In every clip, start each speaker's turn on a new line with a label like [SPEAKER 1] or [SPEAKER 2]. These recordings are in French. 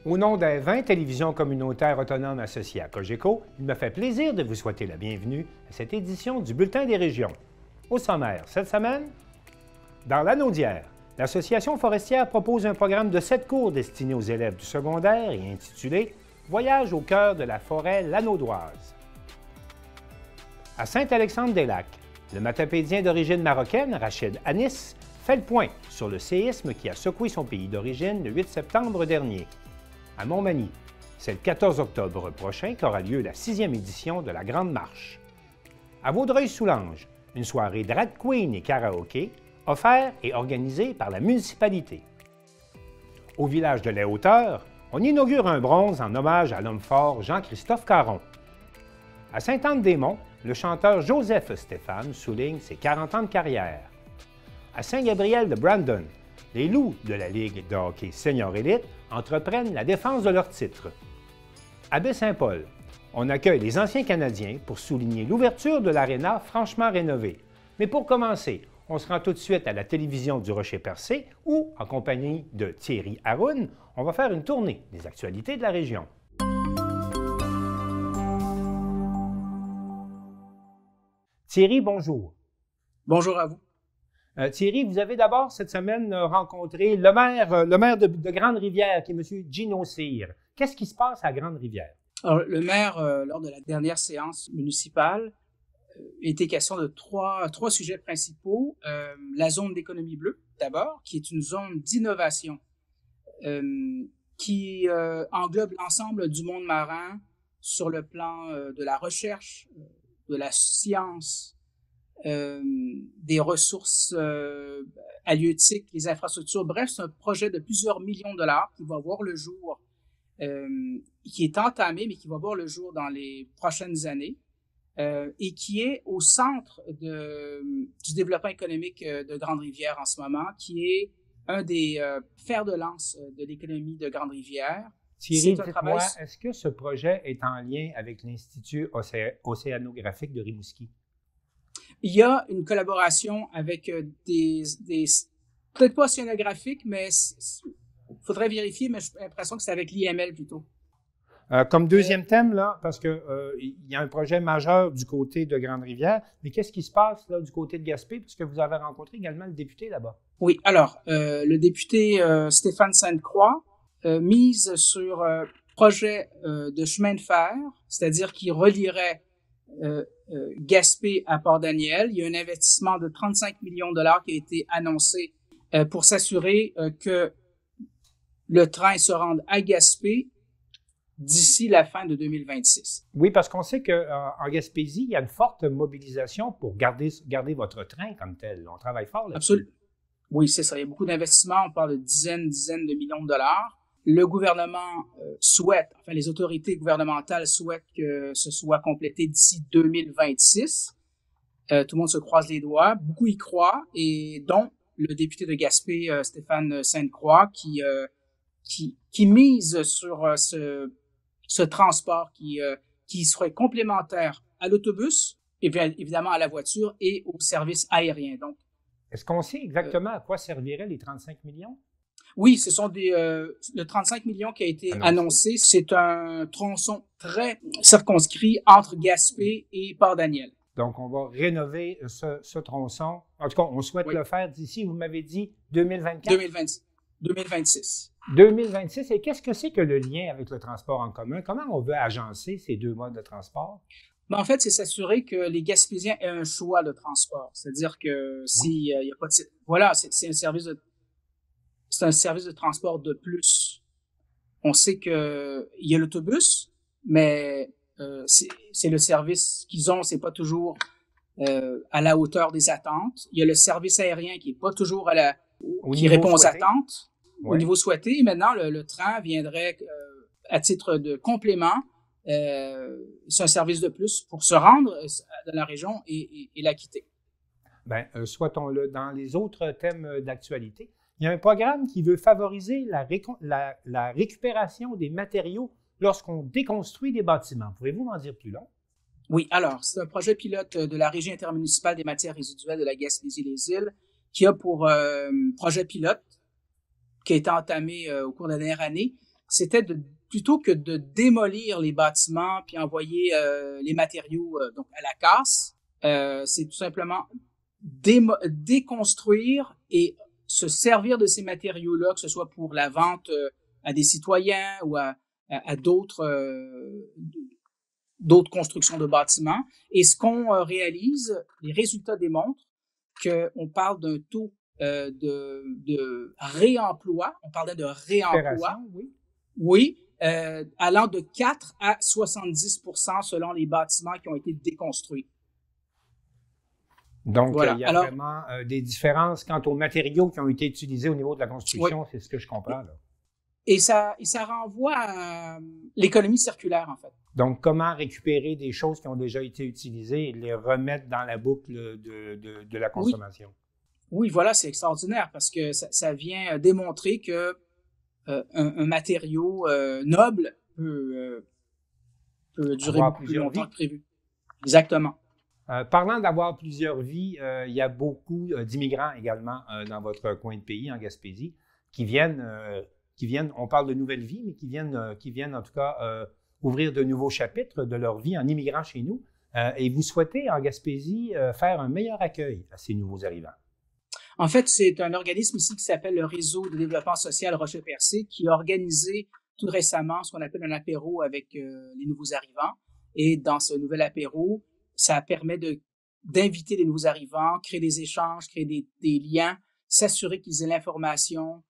[SPEAKER 1] Au nom des 20 télévisions communautaires autonomes associées à Cogeco, il me fait plaisir de vous souhaiter la bienvenue à cette édition du Bulletin des régions. Au sommaire, cette semaine, dans l'Anneau d'hier, l'Association forestière propose un programme de 7 cours destiné aux élèves du secondaire et intitulé « Voyage au cœur de la forêt lanaudoise ». À Saint-Alexandre-des-Lacs, le mathapédien d'origine marocaine, Rachid Anis, fait le point sur le séisme qui a secoué son pays d'origine le 8 septembre dernier. À Montmagny, c'est le 14 octobre prochain qu'aura lieu la 6e édition de la Grande Marche. À Vaudreuil-Soulanges, une soirée drag queen et karaoké offerte et organisée par la municipalité. Au village de Les Hauteurs, on inaugure un bronze en hommage à l'homme fort Jean-Christophe Caron. À Sainte-Anne-des-Monts, le chanteur Joseph Stéphane souligne ses 40 ans de carrière. À Saint-Gabriel de Brandon, les Loups de la Ligue de hockey senior élite entreprennent la défense de leur titre. À Baie-Saint-Paul, on accueille les anciens Canadiens pour souligner l'ouverture de l'aréna franchement rénovée. Mais pour commencer, on se rend tout de suite à la télévision du Rocher-Percé où, en compagnie de Thierry Haroun, on va faire une tournée des actualités de la région. Thierry, bonjour.
[SPEAKER 2] Bonjour à vous.
[SPEAKER 1] Thierry, vous avez d'abord cette semaine rencontré le maire de Grande-Rivière, qui est M. Gino Cyr. Qu'est-ce qui se passe à Grande-Rivière?
[SPEAKER 2] Alors, le maire, lors de la dernière séance municipale, était question de trois sujets principaux. La zone d'économie bleue, d'abord, qui est une zone d'innovation qui englobe l'ensemble du monde marin sur le plan de la recherche, de la science, des ressources halieutiques, les infrastructures. Bref, c'est un projet de plusieurs millions de dollars qui va voir le jour, qui est entamé, mais qui va voir le jour dans les prochaines années, et qui est au centre du développement économique de Grande-Rivière en ce moment, qui est un des fers de lance de l'économie de Grande-Rivière.
[SPEAKER 1] Thierry, dites-moi, est-ce que ce projet est en lien avec l'Institut océanographique de Rimouski?
[SPEAKER 2] Il y a une collaboration avec des peut-être pas océanographiques, mais il faudrait vérifier, mais j'ai l'impression que c'est avec l'IML plutôt.
[SPEAKER 1] Comme deuxième thème, là, parce qu'il y a un projet majeur du côté de Grande-Rivière, mais qu'est-ce qui se passe là, du côté de Gaspé, puisque vous avez rencontré également le député là-bas?
[SPEAKER 2] Oui, alors, le député Stéphane Sainte-Croix mise sur projet de chemin de fer, c'est-à-dire qui relierait Gaspé à Port-Daniel. Il y a un investissement de 35 millions de dollars qui a été annoncé pour s'assurer que le train se rende à Gaspé d'ici la fin de 2026.
[SPEAKER 1] Oui, parce qu'on sait qu'en Gaspésie, il y a une forte mobilisation pour garder votre train comme tel. On travaille fort là-dessus.
[SPEAKER 2] Absolument. Oui, c'est ça. Il y a beaucoup d'investissements. On parle de dizaines de millions de dollars. Le gouvernement souhaite, enfin les autorités gouvernementales souhaitent que ce soit complété d'ici 2026. Tout le monde se croise les doigts. Beaucoup y croient, et dont le député de Gaspé, Stéphane Sainte-Croix, qui mise sur ce transport qui serait complémentaire à l'autobus, et bien évidemment à la voiture et au service aérien. Donc,
[SPEAKER 1] est-ce qu'on sait exactement à quoi serviraient les 35 millions?
[SPEAKER 2] Oui, ce sont le 35 millions qui a été annoncé. C'est un tronçon très circonscrit entre Gaspé et Port-Daniel.
[SPEAKER 1] Donc, on va rénover ce tronçon. En tout cas, on souhaite le faire d'ici, vous m'avez dit, 2024?
[SPEAKER 2] 2026.
[SPEAKER 1] 2026. Et qu'est-ce que c'est que le lien avec le transport en commun? Comment on veut agencer ces deux modes de transport?
[SPEAKER 2] Ben, en fait, c'est s'assurer que les Gaspésiens aient un choix de transport. C'est-à-dire que s'il y a pas de... Voilà, c'est un service de transport de plus. On sait que il y a l'autobus, mais c'est le service qu'ils ont, c'est pas toujours à la hauteur des attentes. Il y a le service aérien qui est pas toujours qui répond aux attentes au niveau souhaité. Et maintenant, le train viendrait à titre de complément. C'est un service de plus pour se rendre dans la région et la quitter.
[SPEAKER 1] Bien, souhaitons-le. Dans les autres thèmes d'actualité, il y a un programme qui veut favoriser la récupération des matériaux lorsqu'on déconstruit des bâtiments. Pouvez-vous m'en dire plus long?
[SPEAKER 2] Oui, alors, c'est un projet pilote de la Régie intermunicipale des matières résiduelles de la Gaspésie-les-Îles qui a pour projet pilote, qui a été entamé au cours de la dernière année, c'était plutôt que de démolir les bâtiments puis envoyer les matériaux donc à la casse, c'est tout simplement déconstruire et se servir de ces matériaux-là, que ce soit pour la vente à des citoyens ou à d'autres constructions de bâtiments. Et ce qu'on réalise, les résultats démontrent qu'on parle d'un taux de réemploi. On parlait de réemploi. Oui. Allant de 4 à 70% selon les bâtiments qui ont été déconstruits.
[SPEAKER 1] Donc, voilà. Il y a vraiment des différences quant aux matériaux qui ont été utilisés au niveau de la construction, oui. C'est ce que je comprends, là.
[SPEAKER 2] Et ça renvoie à l'économie circulaire, en fait.
[SPEAKER 1] Donc, comment récupérer des choses qui ont déjà été utilisées et les remettre dans la boucle de la consommation?
[SPEAKER 2] Oui, voilà, c'est extraordinaire parce que ça vient démontrer que un matériau noble peut durer beaucoup plus longtemps que prévu. Exactement.
[SPEAKER 1] Parlant d'avoir plusieurs vies, il y a beaucoup d'immigrants également dans votre coin de pays, en Gaspésie, qui viennent, on parle de nouvelles vies, mais qui viennent en tout cas ouvrir de nouveaux chapitres de leur vie en immigrant chez nous. Et vous souhaitez, en Gaspésie, faire un meilleur accueil à ces nouveaux arrivants.
[SPEAKER 2] En fait, c'est un organisme ici qui s'appelle le Réseau de développement social Rocher-Percé qui a organisé tout récemment ce qu'on appelle un apéro avec les nouveaux arrivants. Et dans ce nouvel apéro, ça permet d'inviter les nouveaux arrivants, créer des échanges, créer des liens, s'assurer qu'ils aient l'information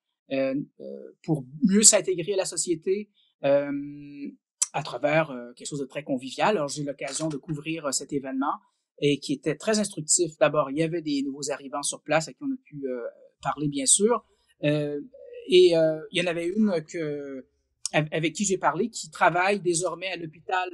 [SPEAKER 2] pour mieux s'intégrer à la société à travers quelque chose de très convivial. Alors, j'ai eu l'occasion de couvrir cet événement et qui était très instructif. D'abord, il y avait des nouveaux arrivants sur place à qui on a pu parler, bien sûr. Et il y en avait une avec qui j'ai parlé qui travaille désormais à l'hôpital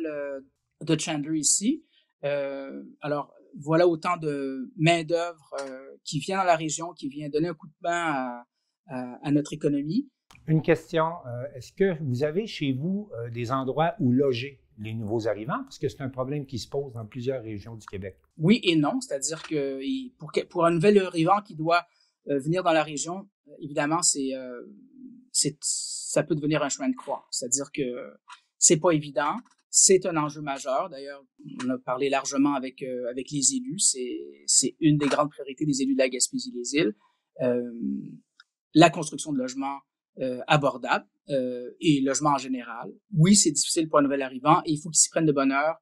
[SPEAKER 2] de Chandler ici. Alors, voilà autant de main-d'œuvre qui vient dans la région, qui vient donner un coup de main à notre économie.
[SPEAKER 1] Une question, est-ce que vous avez chez vous des endroits où loger les nouveaux arrivants? Parce que c'est un problème qui se pose dans plusieurs régions du Québec.
[SPEAKER 2] Oui et non, c'est-à-dire que pour un nouvel arrivant qui doit venir dans la région, évidemment, ça peut devenir un chemin de croix. C'est-à-dire que c'est pas évident. C'est un enjeu majeur. D'ailleurs, on a parlé largement avec les élus. C'est une des grandes priorités des élus de la Gaspésie-les-Îles. La construction de logements abordables et logements en général. Oui, c'est difficile pour un nouvel arrivant et il faut qu'il s'y prenne de bonne heure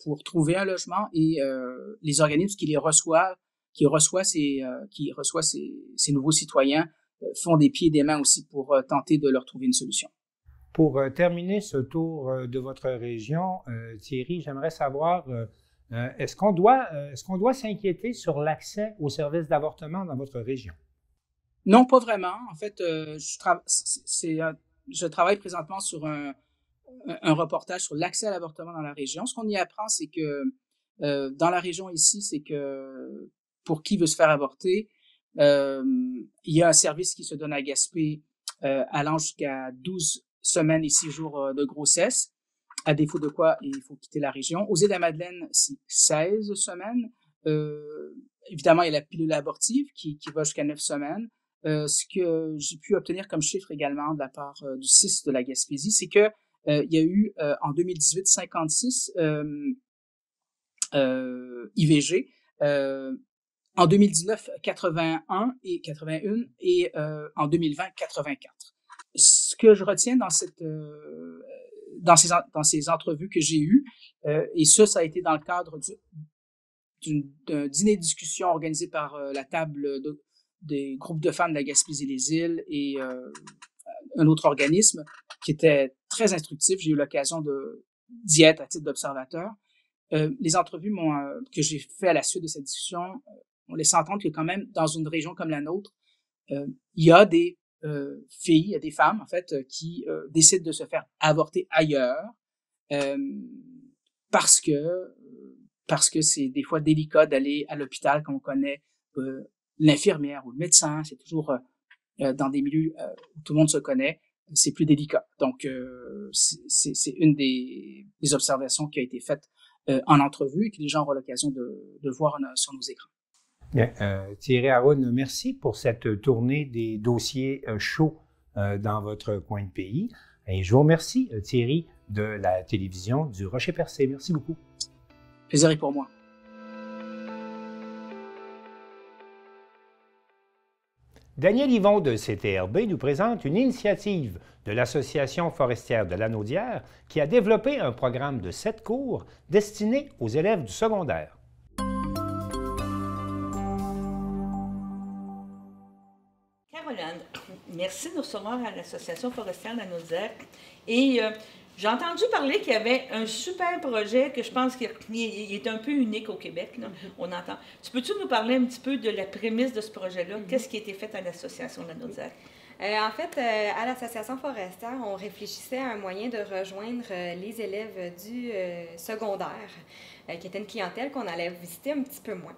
[SPEAKER 2] pour trouver un logement et les organismes qui reçoivent ces nouveaux citoyens font des pieds et des mains aussi pour tenter de leur trouver une solution.
[SPEAKER 1] Pour terminer ce tour de votre région, Thierry, j'aimerais savoir, est-ce qu'on doit s'inquiéter sur l'accès aux services d'avortement dans votre région?
[SPEAKER 2] Non, pas vraiment. En fait, je travaille présentement sur un reportage sur l'accès à l'avortement dans la région. Ce qu'on y apprend, c'est que dans la région ici, c'est que pour qui veut se faire avorter, il y a un service qui se donne à Gaspé allant jusqu'à 12 semaines et 6 jours de grossesse, à défaut de quoi il faut quitter la région. Aux Îles-de-la-Madeleine, c'est 16 semaines. Évidemment, il y a la pilule abortive qui va jusqu'à 9 semaines. Ce que j'ai pu obtenir comme chiffre également de la part du CIS de la Gaspésie, c'est que il y a eu en 2018 56 IVG, en 2019 81 et en 2020 84. Ce que je retiens dans ces entrevues que j'ai eues, et ça a été dans le cadre d'un dîner de discussion organisé par la table des groupes de femmes de la Gaspésie-les-Îles et un autre organisme qui était très instructif. J'ai eu l'occasion d'y être à titre d'observateur. Les entrevues que j'ai fait à la suite de cette discussion ont laissé entendre que quand même, dans une région comme la nôtre, il y a des filles, il y a des femmes, en fait, qui décident de se faire avorter ailleurs parce que c'est des fois délicat d'aller à l'hôpital quand on connaît l'infirmière ou le médecin. C'est toujours dans des milieux où tout le monde se connaît, c'est plus délicat. Donc, c'est une des observations qui a été faite en entrevue et que les gens auront l'occasion de voir sur nos écrans.
[SPEAKER 1] Bien, Thierry Haroun, merci pour cette tournée des dossiers chauds dans votre coin de pays. Et je vous remercie, Thierry, de la télévision du Rocher-Percé. Merci beaucoup.
[SPEAKER 2] Plaisir est pour moi.
[SPEAKER 1] Daniel Yvon de CTRB nous présente une initiative de l'Association forestière de Lanaudière qui a développé un programme de 7 cours destiné aux élèves du secondaire.
[SPEAKER 3] Caroline, merci de nous recevoir à l'Association forestière de Lanaudière. Et j'ai entendu parler qu'il y avait un super projet que je pense qu'il est un peu unique au Québec. Là. On entend. Peux-tu nous parler un petit peu de la prémisse de ce projet-là? Qu'est-ce qui a été fait à l'Association de Lanaudière?
[SPEAKER 4] En fait, à l'Association forestière, on réfléchissait à un moyen de rejoindre les élèves du secondaire, qui était une clientèle qu'on allait visiter un petit peu moins.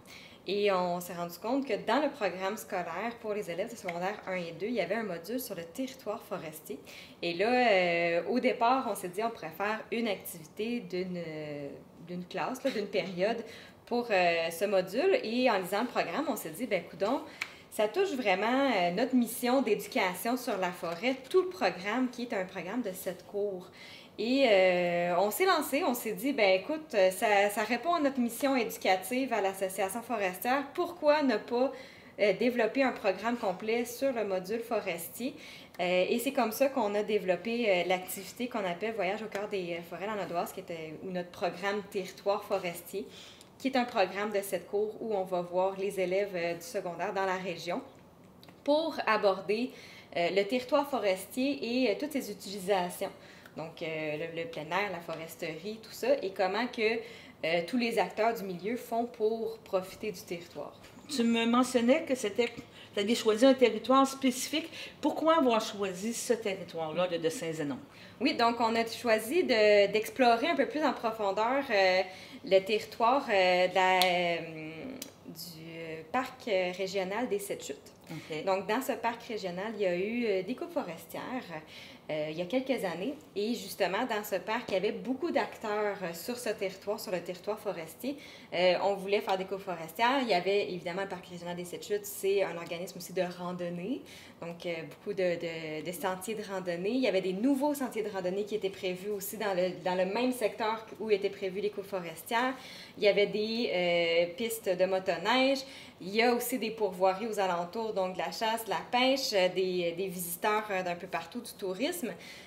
[SPEAKER 4] Et on s'est rendu compte que dans le programme scolaire pour les élèves de secondaire 1 et 2, il y avait un module sur le territoire forestier. Et là, au départ, on s'est dit on pourrait faire une activité d'une classe, d'une période pour ce module. Et en lisant le programme, on s'est dit, ben coudonc, ça touche vraiment notre mission d'éducation sur la forêt, tout le programme qui est un programme de 7 cours. Et on s'est lancé, on s'est dit, ben écoute, ça répond à notre mission éducative à l'Association forestière. Pourquoi ne pas développer un programme complet sur le module forestier? Et c'est comme ça qu'on a développé l'activité qu'on appelle Voyage au cœur des forêts lanaudoises, ou notre programme Territoire forestier, qui est un programme de 7 cours où on va voir les élèves du secondaire dans la région pour aborder le territoire forestier et toutes ses utilisations. Donc, le plein air, la foresterie, tout ça, et comment que tous les acteurs du milieu font pour profiter du territoire.
[SPEAKER 3] Tu me mentionnais que tu avais choisi un territoire spécifique. Pourquoi avoir choisi ce territoire-là de Saint-Zénon?
[SPEAKER 4] Oui, donc on a choisi d'explorer un peu plus en profondeur le territoire du parc régional des Sept-Chutes. Okay. Donc, dans ce parc régional, il y a eu des coupes forestières il y a quelques années. Et justement, dans ce parc, il y avait beaucoup d'acteurs sur ce territoire, sur le territoire forestier. On voulait faire des coupes forestières. Il y avait évidemment le parc régional des Sept-Chutes, c'est un organisme aussi de randonnée. Donc, beaucoup de sentiers de randonnée. Il y avait des nouveaux sentiers de randonnée qui étaient prévus aussi dans le même secteur où étaient prévues les coupes forestières. Il y avait des pistes de motoneige. Il y a aussi des pourvoiries aux alentours, donc de la chasse, de la pêche, des visiteurs d'un peu partout, du tourisme.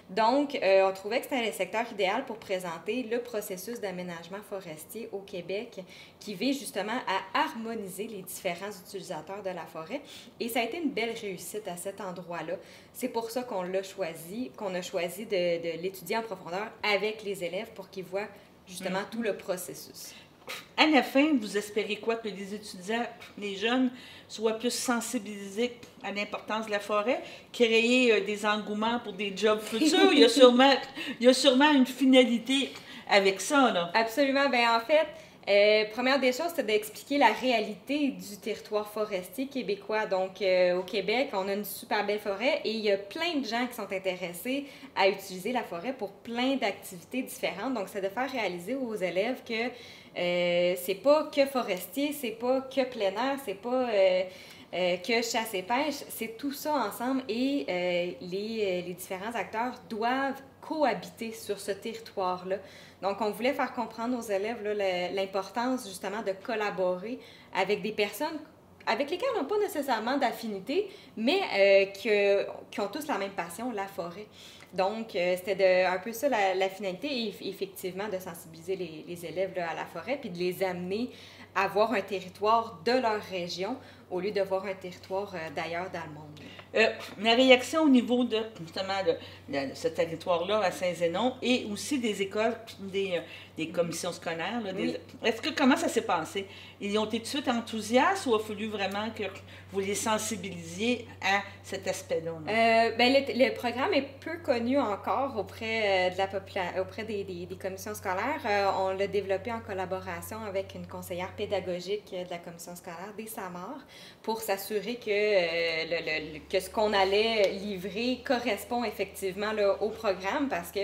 [SPEAKER 4] Donc, on trouvait que c'était le secteur idéal pour présenter le processus d'aménagement forestier au Québec qui vise justement à harmoniser les différents utilisateurs de la forêt. Et ça a été une belle réussite à cet endroit-là. C'est pour ça qu'on a choisi de l'étudier en profondeur avec les élèves pour qu'ils voient justement tout le processus.
[SPEAKER 3] À la fin, vous espérez quoi? Que les étudiants, les jeunes, soient plus sensibilisés à l'importance de la forêt, créer des engouements pour des jobs futurs? Il y a sûrement une finalité avec ça, là.
[SPEAKER 4] Absolument. Bien, en fait, première des choses, c'est d'expliquer la réalité du territoire forestier québécois. Donc, au Québec, on a une super belle forêt et il y a plein de gens qui sont intéressés à utiliser la forêt pour plein d'activités différentes. Donc, c'est de faire réaliser aux élèves que c'est pas que forestier, c'est pas que plein air, c'est pas que chasse et pêche, c'est tout ça ensemble et les différents acteurs doivent cohabiter sur ce territoire-là. Donc, on voulait faire comprendre aux élèves l'importance justement de collaborer avec des personnes avec lesquelles on n'a pas nécessairement d'affinité, mais qui ont tous la même passion, la forêt. Donc, c'était un peu ça la finalité, et effectivement de sensibiliser les élèves là, à la forêt, puis de les amener à voir un territoire de leur région au lieu de voir un territoire d'ailleurs dans le monde.
[SPEAKER 3] La réaction au niveau de, justement, de ce territoire-là à Saint-Zénon et aussi des écoles, des commissions scolaires, là,
[SPEAKER 4] Oui.
[SPEAKER 3] Comment ça s'est passé? Ils ont été tout de suite enthousiastes ou a fallu vraiment que vous les sensibilisiez à cet aspect-là?
[SPEAKER 4] Le programme est peu connu encore auprès de la auprès des commissions scolaires. On l'a développé en collaboration avec une conseillère pédagogique de la commission scolaire des Samars pour s'assurer que ce qu'on allait livrer correspond effectivement là, au programme parce que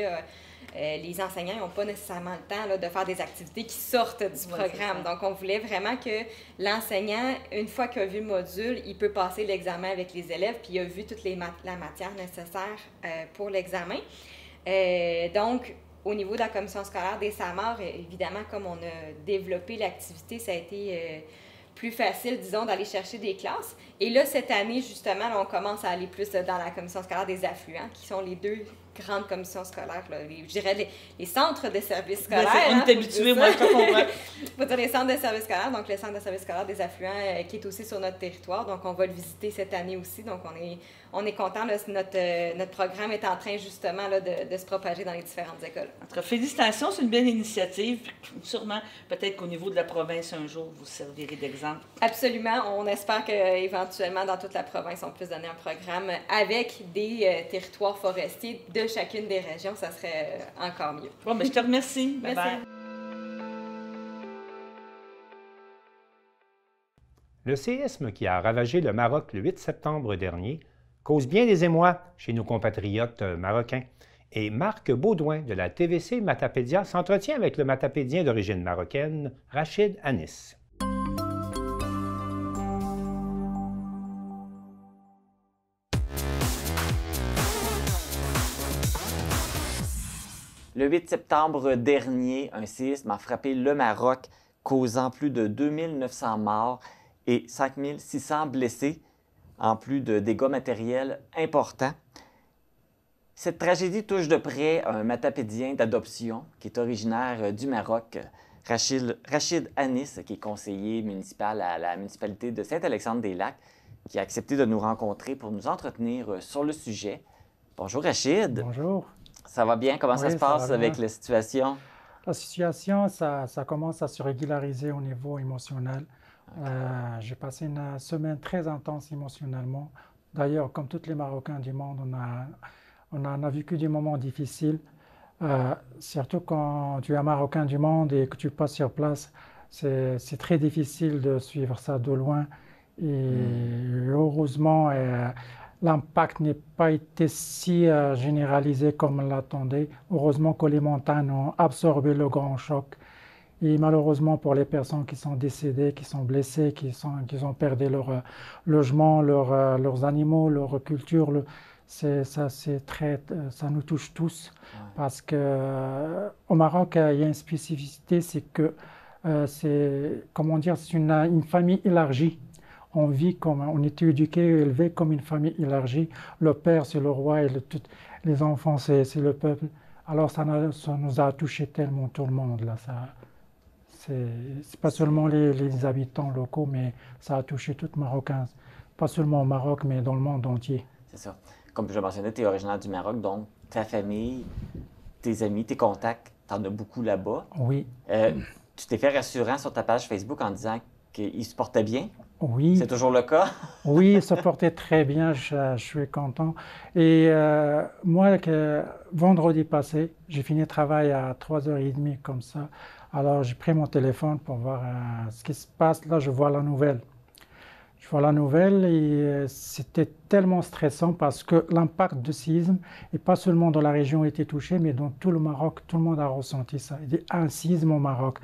[SPEAKER 4] les enseignants n'ont pas nécessairement le temps là, de faire des activités qui sortent du programme. Donc, on voulait vraiment que l'enseignant, une fois qu'il a vu le module, il peut passer l'examen avec les élèves, puis il a vu toute la matière nécessaire pour l'examen. Donc, au niveau de la commission scolaire des SAMAR, évidemment, comme on a développé l'activité, ça a été plus facile, disons, d'aller chercher des classes. Et là, cette année, justement, là, on commence à aller plus dans la commission scolaire des affluents, qui sont les deux grandes commissions scolaires, là, je dirais les centres de services scolaires.
[SPEAKER 3] On est habitué, moi, je comprends.
[SPEAKER 4] Faut dire les centres de services scolaires, donc le centre de services scolaires des affluents qui est aussi sur notre territoire. Donc, on va le visiter cette année aussi. Donc, on est content. Notre programme est en train, justement, là, de se propager dans les différentes écoles.
[SPEAKER 3] En tout cas, félicitations, c'est une belle initiative. Sûrement, peut-être qu'au niveau de la province, un jour, vous servirez d'exemple.
[SPEAKER 4] Absolument. On espère qu'éventuellement, dans toute la province, on puisse donner un programme avec des territoires forestiers de chacune des régions. Ça serait encore mieux.
[SPEAKER 3] Bon, mais je te remercie.
[SPEAKER 4] Merci.
[SPEAKER 3] Bye-bye.
[SPEAKER 1] Le séisme qui a ravagé le Maroc le 8 septembre dernier cause bien des émois chez nos compatriotes marocains. Et Marc Baudouin de la TVC Matapédia s'entretient avec le matapédien d'origine marocaine, Rachid Anis.
[SPEAKER 5] Le 8 septembre dernier, un séisme a frappé le Maroc, causant plus de 2900 morts et 5600 blessés, en plus de dégâts matériels importants. Cette tragédie touche de près un matapédien d'adoption qui est originaire du Maroc, Rachid Anis, qui est conseiller municipal à la municipalité de Saint-Alexandre-des-Lacs, qui a accepté de nous rencontrer pour nous entretenir sur le sujet. Bonjour Rachid.
[SPEAKER 6] Bonjour.
[SPEAKER 5] Ça va bien? Comment ça se passe avec la situation?
[SPEAKER 6] La situation, ça commence à se régulariser au niveau émotionnel. J'ai passé une semaine très intense émotionnellement. D'ailleurs, comme tous les Marocains du monde, on a vécu des moments difficiles. Surtout quand tu es un Marocain du monde et que tu passes sur place, c'est très difficile de suivre ça de loin. Et heureusement, l'impact n'a pas été si généralisé comme on l'attendait. Heureusement que les montagnes ont absorbé le grand choc. Et malheureusement pour les personnes qui sont décédées, qui sont blessées, qui ont perdu leur logement, leurs animaux, leur culture, ça nous touche tous. Ouais. Parce qu'au Maroc, il y a une spécificité, c'est que c'est une famille élargie. On est éduqué et élevé comme une famille élargie. Le père, c'est le roi et les enfants, c'est le peuple. Alors ça nous a touché tellement tout le monde. Là. C'est pas seulement les habitants locaux, mais ça a touché tout le Marocain. Pas seulement au Maroc, mais dans le monde entier.
[SPEAKER 5] C'est ça. Comme je mentionnais, tu es originaire du Maroc, donc ta famille, tes amis, tes contacts, tu en as beaucoup là-bas.
[SPEAKER 6] Oui.
[SPEAKER 5] Tu t'es fait rassurant sur ta page Facebook en disant qu'ils se portaient bien?
[SPEAKER 6] Oui.
[SPEAKER 5] C'est toujours le cas?
[SPEAKER 6] Oui, ils se portaient très bien, je suis content. Et moi, vendredi passé, j'ai fini le travail à 3h30 comme ça. Alors, j'ai pris mon téléphone pour voir ce qui se passe. Là, je vois la nouvelle. Je vois la nouvelle et c'était tellement stressant parce que l'impact du séisme, et pas seulement dans la région a été touché, mais dans tout le Maroc, tout le monde a ressenti ça. Il y a un séisme au Maroc.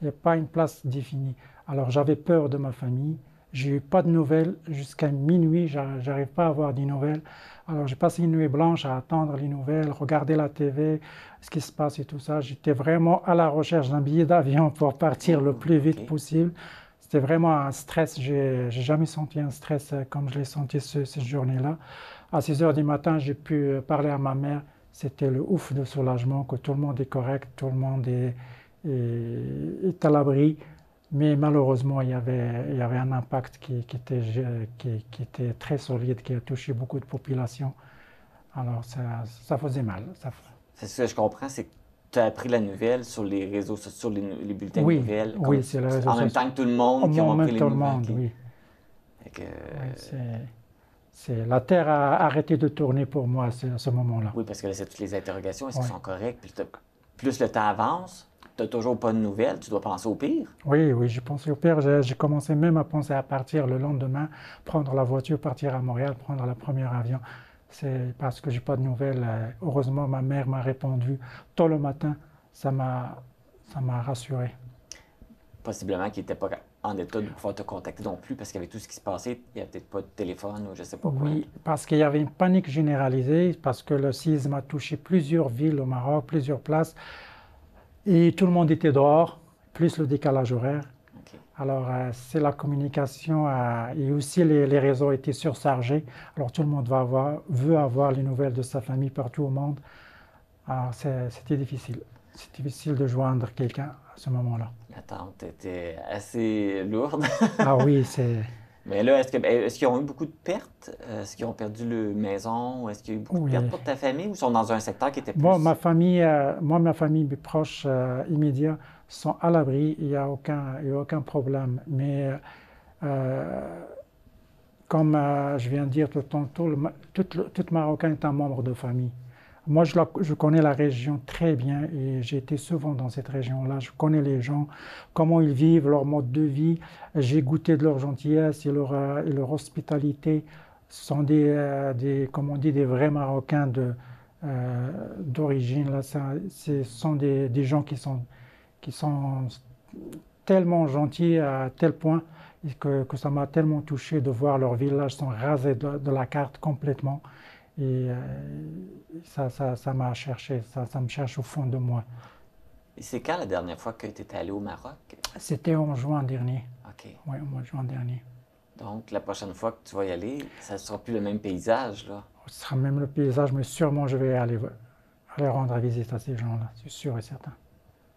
[SPEAKER 6] Il n'y a pas une place définie. Alors, j'avais peur de ma famille. J'ai eu pas de nouvelles jusqu'à minuit. J'arrive pas à avoir des nouvelles. Alors, j'ai passé une nuit blanche à attendre les nouvelles, regarder la TV, ce qui se passe et tout ça. J'étais vraiment à la recherche d'un billet d'avion pour partir le plus vite possible. C'était vraiment un stress. J'ai jamais senti un stress comme je l'ai senti cette journée-là. À 6h du matin, j'ai pu parler à ma mère. C'était le ouf de soulagement, que tout le monde est correct, tout le monde est à l'abri. Mais malheureusement, il y avait un impact qui était très solide, qui a touché beaucoup de populations. Alors, ça faisait mal.
[SPEAKER 5] C'est ce que je comprends, c'est que tu as appris la nouvelle sur les réseaux sociaux, les bulletins de nouvelles.
[SPEAKER 6] Oui, c'est les réseaux sociaux.
[SPEAKER 5] En même temps que tout le monde qui ont appris les nouvelles.
[SPEAKER 6] Oui. La Terre a arrêté de tourner pour moi à ce moment-là.
[SPEAKER 5] Oui, parce que là, c'est toutes les interrogations. Est-ce qu'ils sont corrects? Puis plus le temps avance, tu n'as toujours pas de nouvelles, tu dois penser au pire.
[SPEAKER 6] Oui, j'ai pensé au pire. J'ai commencé même à penser à partir le lendemain, prendre la voiture, partir à Montréal, prendre le premier avion. C'est parce que j'ai pas de nouvelles. Heureusement, ma mère m'a répondu tôt le matin. Ça m'a rassuré.
[SPEAKER 5] possiblement qu'ils n'étaient pas en état de pouvoir te contacter non plus parce qu'avec tout ce qui se passait, il n'y avait peut-être pas de téléphone ou je ne sais pas quoi.
[SPEAKER 6] Oui, parce qu'il y avait une panique généralisée, parce que le séisme a touché plusieurs villes au Maroc, plusieurs places, et tout le monde était dehors, plus le décalage horaire.
[SPEAKER 5] OK.
[SPEAKER 6] Alors, c'est la communication et aussi les réseaux étaient surchargés. Alors, tout le monde veut avoir les nouvelles de sa famille partout au monde. Alors, c'était difficile. C'est difficile de joindre quelqu'un à ce moment-là.
[SPEAKER 5] L'attente était assez lourde.
[SPEAKER 6] Ah oui, c'est...
[SPEAKER 5] Mais là, est-ce qu'ils ont eu beaucoup de pertes? Est-ce qu'ils ont perdu leur maison? Est-ce qu'il y a eu beaucoup de pertes pour ta famille ou ils sont dans un secteur qui était plus...
[SPEAKER 6] Bon, ma famille, mes proches immédiats sont à l'abri. Il n'y a aucun problème. Mais comme je viens de dire tout tantôt, tout Marocain est un membre de famille. Moi, je connais la région très bien et j'ai été souvent dans cette région-là. Je connais les gens, comment ils vivent, leur mode de vie. J'ai goûté de leur gentillesse et leur hospitalité. Ce sont comme on dit, des vrais Marocains d'origine. Là, ce sont des gens qui sont tellement gentils à tel point que ça m'a tellement touché de voir leur village sont rasés de la carte complètement. Et ça m'a cherché, ça me cherche au fond de moi.
[SPEAKER 5] Et c'est quand la dernière fois que tu étais allé au Maroc?
[SPEAKER 6] C'était en juin dernier.
[SPEAKER 5] OK.
[SPEAKER 6] Oui, au mois de juin dernier.
[SPEAKER 5] Donc, la prochaine fois que tu vas y aller, ça ne sera plus le même paysage, là?
[SPEAKER 6] Ce sera même le paysage, mais sûrement je vais aller rendre visite à ces gens-là, c'est sûr et certain.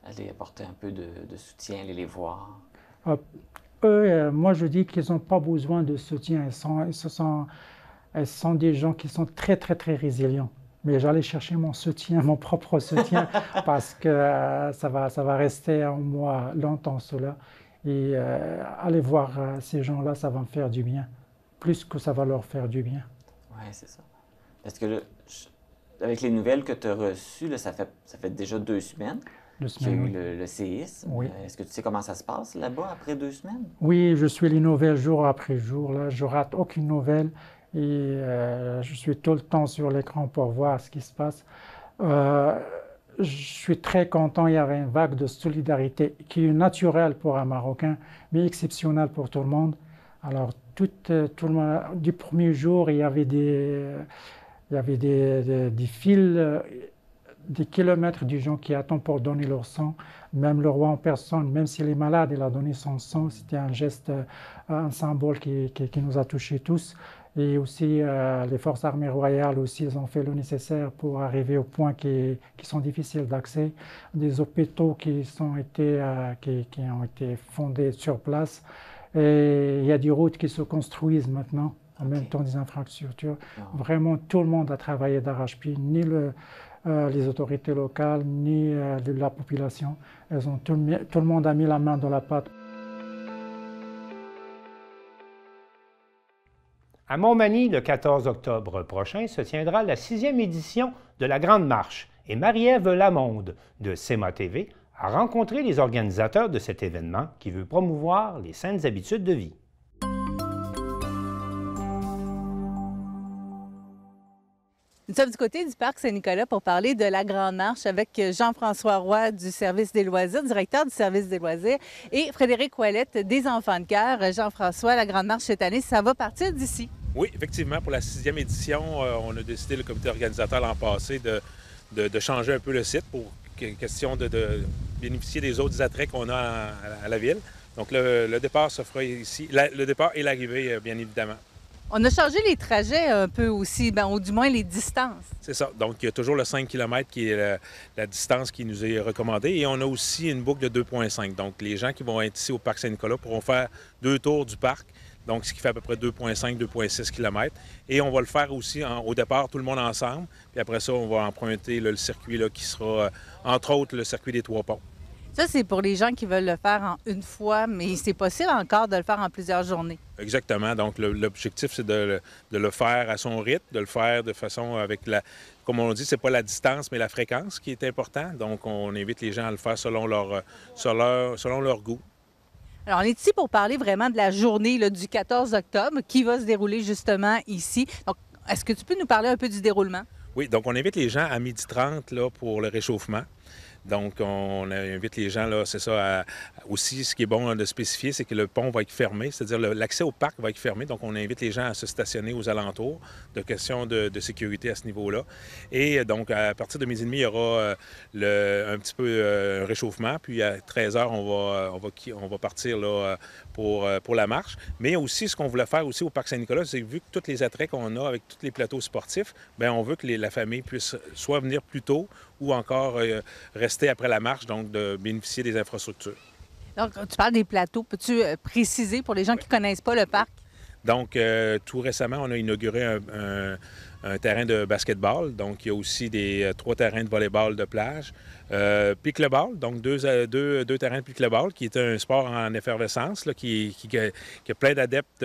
[SPEAKER 5] Aller apporter un peu de soutien, aller les voir.
[SPEAKER 6] Eux, moi je dis qu'ils n'ont pas besoin de soutien, elles sont des gens qui sont très, très, très résilients. Mais j'allais chercher mon soutien, mon propre soutien, parce que ça va rester en moi longtemps, cela. Et aller voir ces gens-là, ça va me faire du bien, plus que ça va leur faire du bien.
[SPEAKER 5] Oui, c'est ça. Parce que là, avec les nouvelles que tu as reçues, là, ça fait déjà 2 semaines qu'il y a eu le séisme.
[SPEAKER 6] Oui.
[SPEAKER 5] Est-ce que tu sais comment ça se passe là-bas après 2 semaines?
[SPEAKER 6] Oui, je suis les nouvelles jour après jour. Là, je rate aucune nouvelle. Et je suis tout le temps sur l'écran pour voir ce qui se passe. Je suis très content, il y avait une vague de solidarité qui est naturelle pour un Marocain, mais exceptionnelle pour tout le monde. Alors, tout le monde, du premier jour, il y avait des files, des kilomètres de gens qui attendent pour donner leur sang. Même le roi en personne, même s'il est malade, il a donné son sang. C'était un geste, un symbole qui nous a touchés tous. Et aussi, les forces armées royales aussi, ils ont fait le nécessaire pour arriver aux points qui sont difficiles d'accès. Des hôpitaux qui ont été fondés sur place. Et il y a des routes qui se construisent maintenant, en même temps des infrastructures. Vraiment, tout le monde a travaillé d'arrache-pied, ni les autorités locales, ni la population. Tout le monde a mis la main dans la pâte.
[SPEAKER 1] À Montmagny, le 14 octobre prochain, se tiendra la 6e édition de la Grande Marche et Marie-Ève Lamonde de CEMA TV a rencontré les organisateurs de cet événement qui veut promouvoir les saines habitudes de vie.
[SPEAKER 7] Nous sommes du côté du Parc Saint-Nicolas pour parler de la Grande Marche avec Jean-François Roy du service des loisirs, directeur du service des loisirs, et Frédéric Ouellette des Enfants de cœur. Jean-François, la Grande Marche cette année, ça va partir d'ici?
[SPEAKER 8] Oui, effectivement, pour la 6e édition, on a décidé, le comité organisateur l'an passé, de changer un peu le site pour question de bénéficier des autres attraits qu'on a à la ville. Donc le départ se fera ici, le départ et l'arrivée, bien évidemment.
[SPEAKER 7] On a changé les trajets un peu aussi, ou du moins les distances.
[SPEAKER 8] C'est ça. Donc, il y a toujours le 5 km qui est la distance qui nous est recommandée. Et on a aussi une boucle de 2,5. Donc, les gens qui vont être ici au Parc Saint-Nicolas pourront faire 2 tours du parc. Donc, ce qui fait à peu près 2,5, 2,6 km. Et on va le faire aussi au départ, tout le monde ensemble. Puis après ça, on va emprunter le circuit là, qui sera, entre autres, le circuit des 3 ponts.
[SPEAKER 7] Ça, c'est pour les gens qui veulent le faire en une fois, mais c'est possible encore de le faire en plusieurs journées.
[SPEAKER 8] Exactement. Donc, l'objectif, c'est de le faire à son rythme, de le faire de façon avec comme on dit, c'est pas la distance, mais la fréquence qui est important. Donc, on invite les gens à le faire selon leur goût.
[SPEAKER 7] Alors, on est ici pour parler vraiment de la journée là, du 14 octobre qui va se dérouler justement ici. Donc, est-ce que tu peux nous parler un peu du déroulement?
[SPEAKER 8] Oui, donc on invite les gens à 12h30 là, pour le réchauffement. Donc, on invite les gens, là, c'est ça, aussi, ce qui est bon de spécifier, c'est que le pont va être fermé, c'est-à-dire l'accès au parc va être fermé. Donc, on invite les gens à se stationner aux alentours, de questions de sécurité à ce niveau-là. Et donc, à partir de 12h30, il y aura un petit peu un réchauffement. Puis, à 13h, on va partir là, pour la marche. Mais aussi, ce qu'on voulait faire aussi au Parc Saint-Nicolas, c'est que vu que tous les attraits qu'on a avec tous les plateaux sportifs, bien, on veut que la famille puisse soit venir plus tôt ou encore rester après la marche, donc de bénéficier des infrastructures.
[SPEAKER 7] Donc, tu parles des plateaux. Peux-tu préciser pour les gens qui ne connaissent pas le parc?
[SPEAKER 8] Donc, tout récemment, on a inauguré un terrain de basketball. Donc, il y a aussi 3 terrains de volleyball de plage. Pickleball, donc deux terrains de pickleball, qui est un sport en effervescence, là, qui a plein d'adeptes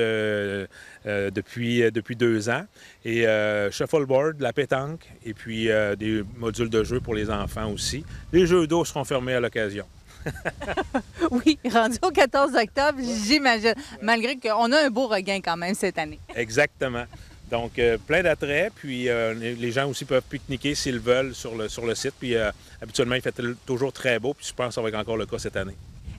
[SPEAKER 8] depuis 2 ans. Et shuffleboard, la pétanque, et puis des modules de jeu pour les enfants aussi. Les jeux d'eau seront fermés à l'occasion.
[SPEAKER 7] Oui, rendu au 14 octobre, j'imagine. Malgré qu'on a un beau regain quand même cette année.
[SPEAKER 8] Exactement. Donc, plein d'attraits, puis les gens aussi peuvent pique-niquer s'ils veulent sur le site. Puis habituellement, il fait toujours très beau, puis je pense que ça va être encore le cas cette année.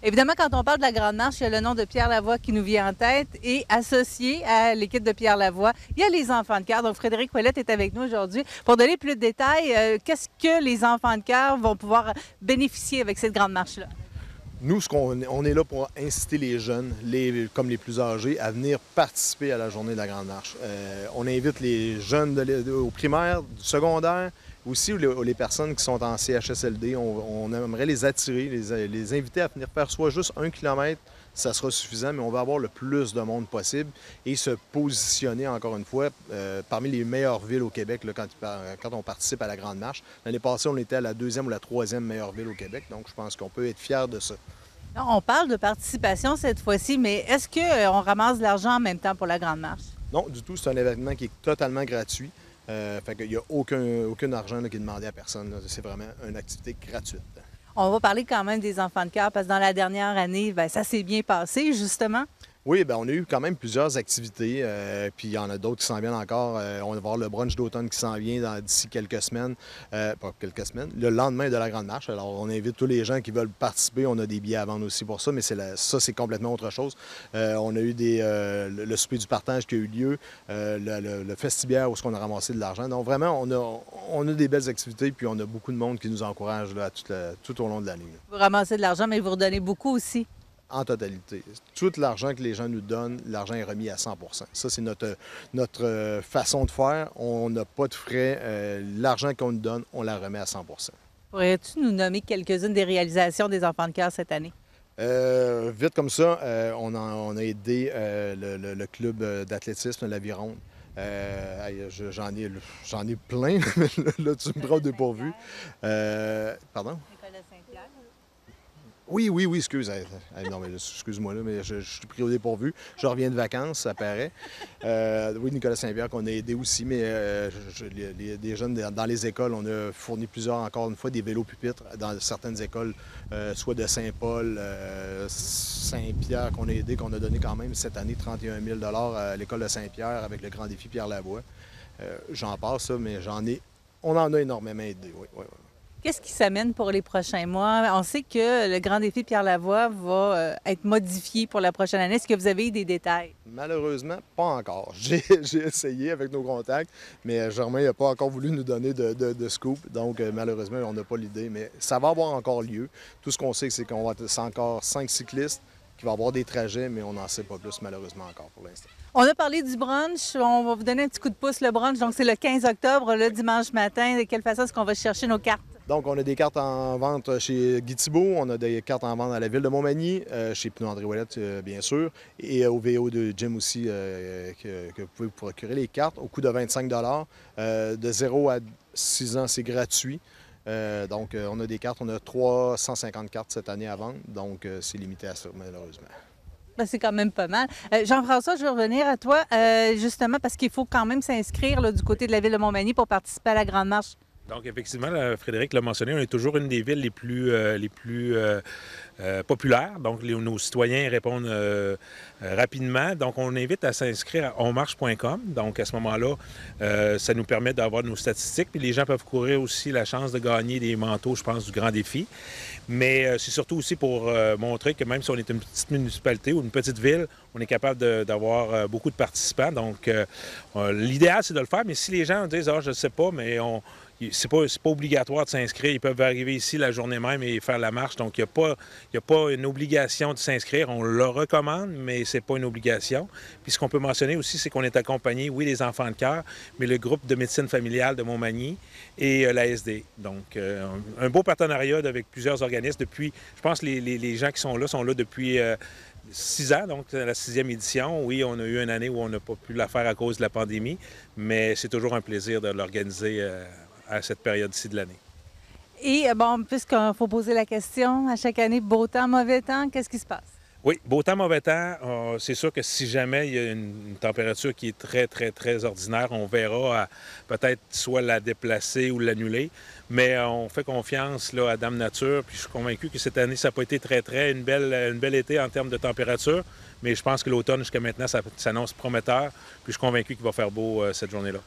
[SPEAKER 7] Évidemment, quand on parle de la Grande Marche, il y a le nom de Pierre Lavoie qui nous vient en tête. Et associé à l'équipe de Pierre Lavoie, il y a les enfants de cœur. Donc, Frédéric Ouellette est avec nous aujourd'hui. Pour donner plus de détails, qu'est-ce que les enfants de cœur vont pouvoir bénéficier avec cette Grande Marche-là?
[SPEAKER 9] Nous, on est là pour inciter les jeunes, comme les plus âgés, à venir participer à la journée de la Grande Marche. On invite les jeunes au primaire, du secondaire, aussi les personnes qui sont en CHSLD. On aimerait les attirer, les inviter à venir faire soit juste 1 kilomètre, ça sera suffisant, mais on va avoir le plus de monde possible et se positionner, encore une fois, parmi les meilleures villes au Québec là, quand on participe à la Grande Marche. L'année passée, on était à la 2e ou la 3e meilleure ville au Québec, donc je pense qu'on peut être fiers de ça.
[SPEAKER 7] On parle de participation cette fois-ci, mais est-ce qu'on ramasse de l'argent en même temps pour la Grande Marche?
[SPEAKER 9] Non, du tout. C'est un événement qui est totalement gratuit. Fait qu'il n'y a aucun argent là, qui est demandé à personne. C'est vraiment une activité gratuite.
[SPEAKER 7] On va parler quand même des enfants de cœur parce que dans la dernière année, bien, ça s'est bien passé, justement.
[SPEAKER 9] Oui, bien, on a eu quand même plusieurs activités, puis il y en a d'autres qui s'en viennent encore. On va voir le brunch d'automne qui s'en vient d'ici quelques semaines, pas quelques semaines, le lendemain de la Grande Marche. Alors, on invite tous les gens qui veulent participer. On a des billets à vendre aussi pour ça, mais ça, c'est complètement autre chose. On a eu le souper du partage qui a eu lieu, le festibiaire où on a ramassé de l'argent. Donc, vraiment, on a des belles activités, puis on a beaucoup de monde qui nous encourage là, tout au long de l'année.
[SPEAKER 7] Vous ramassez de l'argent, mais vous redonnez beaucoup aussi.
[SPEAKER 9] En totalité. Tout l'argent que les gens nous donnent, l'argent est remis à 100 %. Ça, c'est notre façon de faire. On n'a pas de frais. L'argent qu'on nous donne, on la remet à 100 %.
[SPEAKER 7] Pourrais-tu nous nommer quelques-unes des réalisations des enfants de cœur cette année?
[SPEAKER 9] Vite comme ça, on a aidé le club d'athlétisme, l'Aviron. J'en ai plein. Là, tu me prends au dépourvu. Pardon? Oui, excuse. Non, mais excuse-moi, là, mais je suis pris au dépourvu. Je reviens de vacances, ça paraît. Oui, Nicolas Saint-Pierre qu'on a aidé aussi, mais des jeunes dans les écoles, on a fourni plusieurs, encore une fois, des vélos pupitres dans certaines écoles, soit de Saint-Paul, Saint-Pierre qu'on a aidé, qu'on a donné quand même cette année 31 000 $ à l'école de Saint-Pierre avec le grand défi Pierre Lavoie. J'en passe, ça, mais on en a énormément aidé, oui.
[SPEAKER 7] Qu'est-ce qui s'amène pour les prochains mois? On sait que le grand défi Pierre Lavoie va être modifié pour la prochaine année. Est-ce que vous avez eu des détails?
[SPEAKER 9] Malheureusement, pas encore. J'ai essayé avec nos contacts, mais Germain n'a pas encore voulu nous donner de scoop. Donc, malheureusement, on n'a pas l'idée. Mais ça va avoir encore lieu. Tout ce qu'on sait, c'est qu'on va être encore 5 cyclistes qui vont avoir des trajets, mais on n'en sait pas plus, malheureusement, encore pour l'instant.
[SPEAKER 7] On a parlé du brunch. On va vous donner un petit coup de pouce, le brunch. Donc, c'est le 15 octobre, le dimanche matin. De quelle façon est-ce qu'on va chercher nos cartes?
[SPEAKER 9] Donc, on a des cartes en vente chez Guy Thibault, on a des cartes en vente à la ville de Montmagny, chez Pneus André Ouellette, bien sûr, et au VO de Gym aussi, que vous pouvez vous procurer les cartes au coût de 25 $. De 0 à 6 ans, c'est gratuit. Donc, on a des cartes, on a 350 cartes cette année à vendre, donc c'est limité à ça, malheureusement.
[SPEAKER 7] Ben, c'est quand même pas mal. Jean-François, je veux revenir à toi, justement, parce qu'il faut quand même s'inscrire du côté de la ville de Montmagny pour participer à la Grande Marche.
[SPEAKER 8] Donc, effectivement, Frédéric l'a mentionné, on est toujours une des villes les plus populaires. Donc, nos citoyens répondent rapidement. Donc, on invite à s'inscrire à onmarche.com. Donc, à ce moment-là, ça nous permet d'avoir nos statistiques. Puis les gens peuvent courir aussi la chance de gagner des manteaux, je pense, du Grand Défi. Mais c'est surtout aussi pour montrer que même si on est une petite municipalité ou une petite ville, on est capable d'avoir beaucoup de participants. Donc, l'idéal, c'est de le faire. Mais si les gens disent « Ah, je ne sais pas, mais c'est pas obligatoire de s'inscrire. Ils peuvent arriver ici la journée même et faire la marche. Donc, il n'y a pas une obligation de s'inscrire. On le recommande, mais c'est pas une obligation. Puis, ce qu'on peut mentionner aussi, c'est qu'on est accompagné, oui, les enfants de cœur, mais le groupe de médecine familiale de Montmagny et l'ASD. Donc, un beau partenariat avec plusieurs organismes. Depuis, je pense que les gens qui sont là depuis 6 ans, donc la 6e édition. Oui, on a eu une année où on n'a pas pu la faire à cause de la pandémie, mais c'est toujours un plaisir de l'organiser à cette période-ci de l'année.
[SPEAKER 7] Et bon, puisqu'il faut poser la question, à chaque année, beau temps, mauvais temps, qu'est-ce qui se passe?
[SPEAKER 8] Oui, beau temps, mauvais temps, c'est sûr que si jamais il y a une température qui est très, très, très ordinaire, on verra peut-être soit la déplacer ou l'annuler, mais on fait confiance là, à Dame Nature, puis je suis convaincu que cette année, ça n'a pas été une belle été en termes de température, mais je pense que l'automne, jusqu'à maintenant, ça s'annonce prometteur, puis je suis convaincu qu'il va faire beau cette journée-là.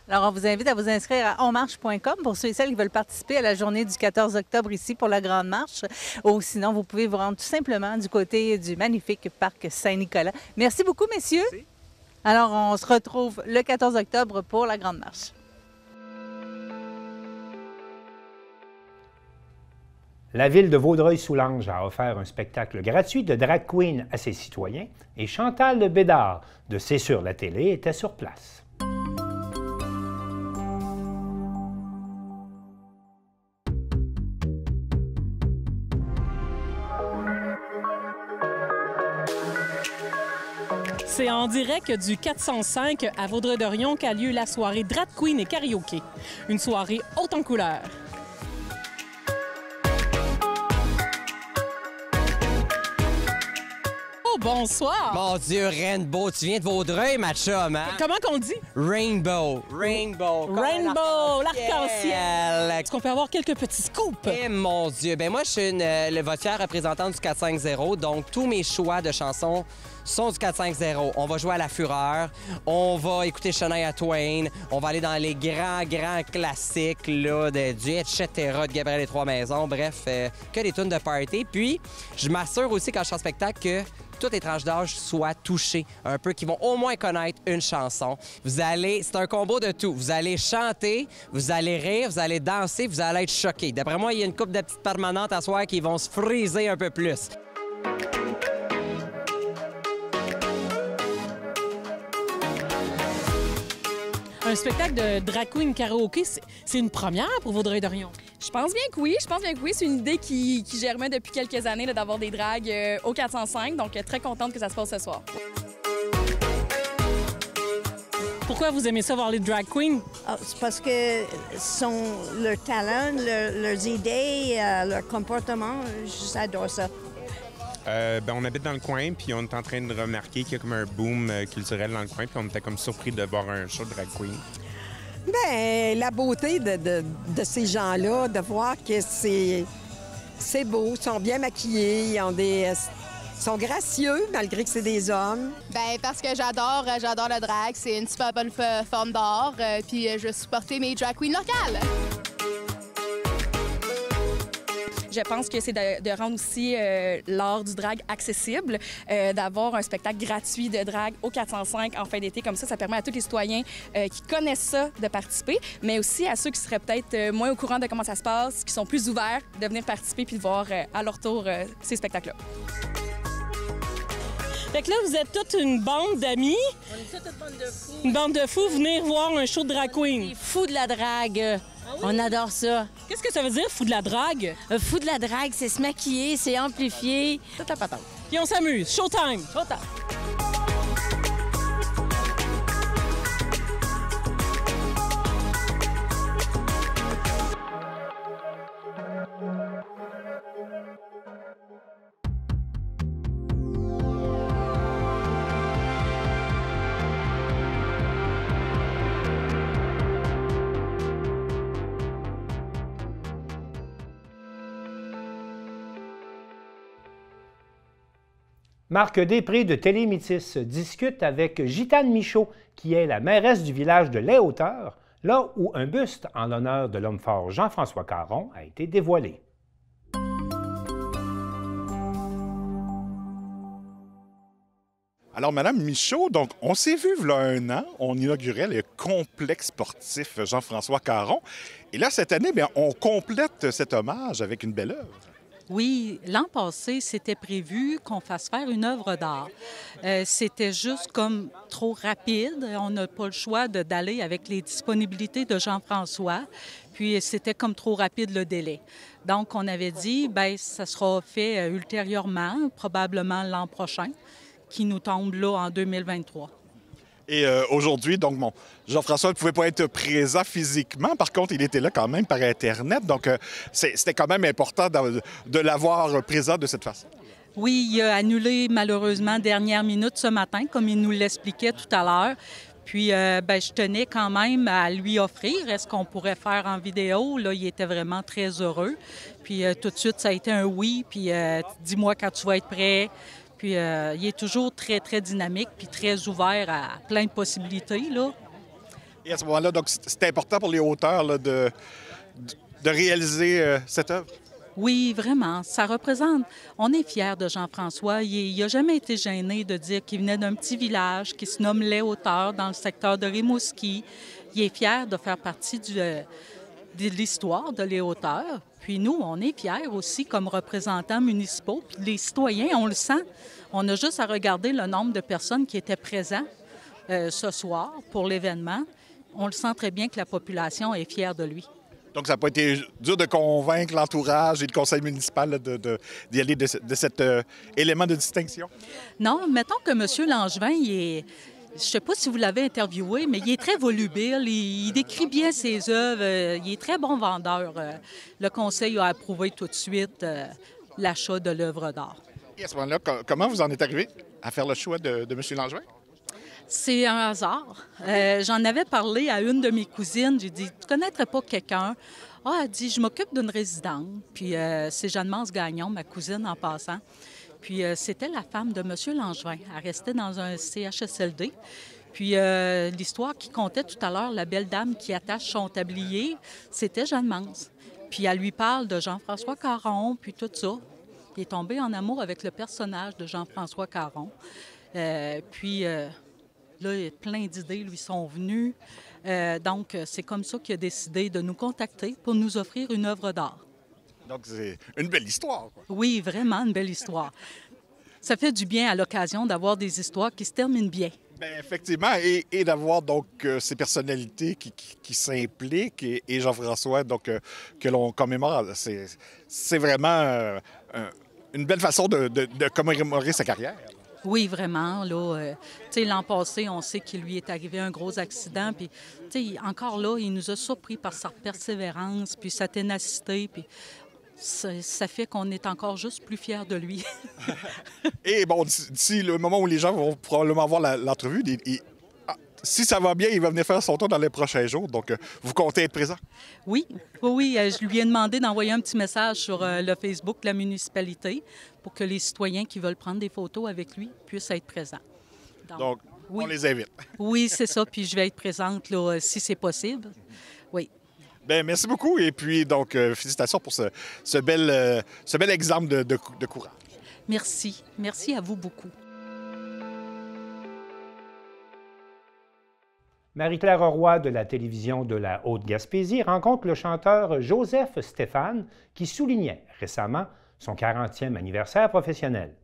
[SPEAKER 7] Alors, on vous invite à vous inscrire à onmarche.com pour ceux et celles qui veulent participer à la journée du 14 octobre ici pour la Grande Marche. Ou sinon, vous pouvez vous rendre tout simplement du côté du magnifique parc Saint-Nicolas. Merci beaucoup, messieurs. Merci. Alors, on se retrouve le 14 octobre pour la Grande Marche.
[SPEAKER 1] La ville de Vaudreuil-Soulanges a offert un spectacle gratuit de drag queen à ses citoyens et Chantal Bédard de C'est sur la télé était sur place.
[SPEAKER 10] C'est en direct du 405 à Vaudreuil-Dorion qu'a lieu la soirée Drag Queen et Karaoké. Une soirée haute en couleurs. Oh, bonsoir!
[SPEAKER 11] Mon Dieu, Rainbow, tu viens de Vaudreuil, ma chum, hein?
[SPEAKER 10] Comment qu'on dit?
[SPEAKER 11] Rainbow. Rainbow.
[SPEAKER 10] Rainbow, l'arc-en-ciel. Est-ce qu'on peut avoir quelques petits scoops?
[SPEAKER 11] Eh mon Dieu, ben moi, je suis votre fière représentante du 450, donc tous mes choix de chansons sont du 450. On va jouer à la fureur, on va écouter Shania Twain, on va aller dans les grands classiques là, du etc. de Gabriel et Trois Maisons, bref, que des tunes de party. Puis, je m'assure aussi quand je suis en spectacle que toutes les tranches d'âge soient touchées un peu, qui vont au moins connaître une chanson. C'est un combo de tout. Vous allez chanter, vous allez rire, vous allez danser, vous allez être choqués. D'après moi, il y a une couple de petites permanentes à soir qui vont se friser un peu plus.
[SPEAKER 10] Un spectacle de drag queen karaoké, c'est une première pour Vaudreuil-Dorion?
[SPEAKER 12] Je pense bien que oui. C'est une idée qui germait depuis quelques années d'avoir des drags au 405. Donc, très contente que ça se passe ce soir.
[SPEAKER 10] Pourquoi vous aimez ça voir les drag queens?
[SPEAKER 13] C'est parce que leur talent, leurs idées, leur comportement, j'adore ça.
[SPEAKER 14] On habite dans le coin, puis on est en train de remarquer qu'il y a comme un boom culturel dans le coin, puis on était comme surpris de voir un show de drag queen.
[SPEAKER 15] Bien, la beauté de ces gens-là, de voir que c'est beau, ils sont bien maquillés, ils sont gracieux, malgré que c'est des hommes.
[SPEAKER 16] Bien, parce que j'adore le drag, c'est une super bonne forme d'art, puis je veux supporter mes drag queens locales.
[SPEAKER 12] Je pense que c'est de rendre aussi l'art du drag accessible, d'avoir un spectacle gratuit de drag au 405 en fin d'été. Comme ça permet à tous les citoyens qui connaissent ça de participer, mais aussi à ceux qui seraient peut-être moins au courant de comment ça se passe, qui sont plus ouverts, de venir participer puis de voir à leur tour ces spectacles-là.
[SPEAKER 10] Fait que là, vous êtes toute une bande d'amis.
[SPEAKER 17] On est toute une bande de fous.
[SPEAKER 10] Une bande de fous venir voir un show de drag queen.
[SPEAKER 17] Des fous de la drague. Ah oui? On adore ça.
[SPEAKER 10] Qu'est-ce que ça veut dire, fou de la drague?
[SPEAKER 17] Fou de la drague, c'est se maquiller, c'est amplifier. Toute la patente.
[SPEAKER 10] Puis on s'amuse. Showtime!
[SPEAKER 17] Showtime!
[SPEAKER 1] Marc Després de Télémétis discute avec Gitane Michaud, qui est la mairesse du village de Les-Hauteurs, là où un buste en l'honneur de l'homme fort Jean-François Caron a été dévoilé.
[SPEAKER 18] Alors, Madame Michaud, donc, on s'est vu il y a 1 an, on inaugurait le complexe sportif Jean-François Caron. Et là, cette année, bien, on complète cet hommage avec une belle œuvre.
[SPEAKER 19] Oui, l'an passé, c'était prévu qu'on fasse faire une œuvre d'art. C'était juste comme trop rapide. On n'a pas le choix d'aller avec les disponibilités de Jean-François. Puis, c'était comme trop rapide le délai. Donc, on avait dit, bien, ça sera fait ultérieurement, probablement l'an prochain, qui nous tombe là en 2023.
[SPEAKER 18] Et aujourd'hui, donc, bon, Jean-François ne pouvait pas être présent physiquement. Par contre, il était là quand même par Internet. Donc, c'était quand même important de l'avoir présent de cette façon.
[SPEAKER 19] Oui, il a annulé malheureusement dernière minute ce matin, comme il nous l'expliquait tout à l'heure. Puis, je tenais quand même à lui offrir. Est-ce qu'on pourrait faire en vidéo? Là, il était vraiment très heureux. Puis, tout de suite, ça a été un oui. Puis, dis-moi quand tu vas être prêt. Puis, il est toujours très, très dynamique puis très ouvert à plein de possibilités, là.
[SPEAKER 18] Et à ce moment-là, donc, c'était important pour les auteurs là, de réaliser cette œuvre?
[SPEAKER 19] Oui, vraiment. Ça représente... On est fiers de Jean-François. Il n'a jamais été gêné de dire qu'il venait d'un petit village qui se nomme Les-Hauteurs dans le secteur de Rimouski. Il est fier de faire partie de l'histoire de Les-Hauteurs. Puis nous, on est fiers aussi comme représentants municipaux. Puis les citoyens, on le sent. On a juste à regarder le nombre de personnes qui étaient présents ce soir pour l'événement. On le sent très bien que la population est fière de lui.
[SPEAKER 18] Donc, ça n'a pas été dur de convaincre l'entourage et le conseil municipal d'y aller de cet élément de distinction?
[SPEAKER 19] Non, mettons que M. Langevin, il est... Je ne sais pas si vous l'avez interviewé, mais il est très volubile, il décrit bien ses œuvres, il est très bon vendeur. Le conseil a approuvé tout de suite l'achat de l'œuvre d'art.
[SPEAKER 18] Et à ce moment-là, comment vous en êtes arrivé à faire le choix de M. Langevin?
[SPEAKER 19] C'est un hasard. J'en avais parlé à une de mes cousines. J'ai dit, tu ne connaîtrais pas quelqu'un? Ah, elle dit, je m'occupe d'une résidente. Puis c'est Jeanne-Mance Gagnon, ma cousine en passant. Puis c'était la femme de M. Langevin. Elle restait dans un CHSLD. Puis l'histoire qui comptait tout à l'heure, la belle dame qui attache son tablier, c'était Jeanne-Mance. Puis elle lui parle de Jean-François Caron, puis tout ça. Il est tombé en amour avec le personnage de Jean-François Caron. Là, plein d'idées lui sont venues. Donc, c'est comme ça qu'il a décidé de nous contacter pour nous offrir une œuvre d'art.
[SPEAKER 18] Donc, c'est une belle histoire, quoi.
[SPEAKER 19] Oui, vraiment une belle histoire. Ça fait du bien à l'occasion d'avoir des histoires qui se terminent bien.
[SPEAKER 18] Bien, effectivement, et d'avoir donc ces personnalités qui s'impliquent et Jean-François, donc, que l'on commémore, c'est vraiment une belle façon de commémorer sa carrière.
[SPEAKER 19] Oui, vraiment. Là, l'an passé, on sait qu'il lui est arrivé un gros accident. Puis, encore là, il nous a surpris par sa persévérance, puis sa ténacité. Puis, ça fait qu'on est encore juste plus fiers de lui.
[SPEAKER 18] Et bon, d'ici le moment où les gens vont probablement voir l'entrevue, si ça va bien, il va venir faire son tour dans les prochains jours. Donc, vous comptez être présent? Oui.
[SPEAKER 19] Je lui ai demandé d'envoyer un petit message sur le Facebook de la municipalité pour que les citoyens qui veulent prendre des photos avec lui puissent être présents.
[SPEAKER 18] Donc oui. On les invite.
[SPEAKER 19] Oui, c'est ça. Puis je vais être présente là, si c'est possible. Oui.
[SPEAKER 18] Bien, merci beaucoup. Et puis, donc, félicitations pour ce bel exemple de courage.
[SPEAKER 19] Merci. Merci à vous beaucoup.
[SPEAKER 1] Marie-Claire Roy de la télévision de la Haute-Gaspésie rencontre le chanteur Joseph Stéphane qui soulignait récemment son 40e anniversaire professionnel.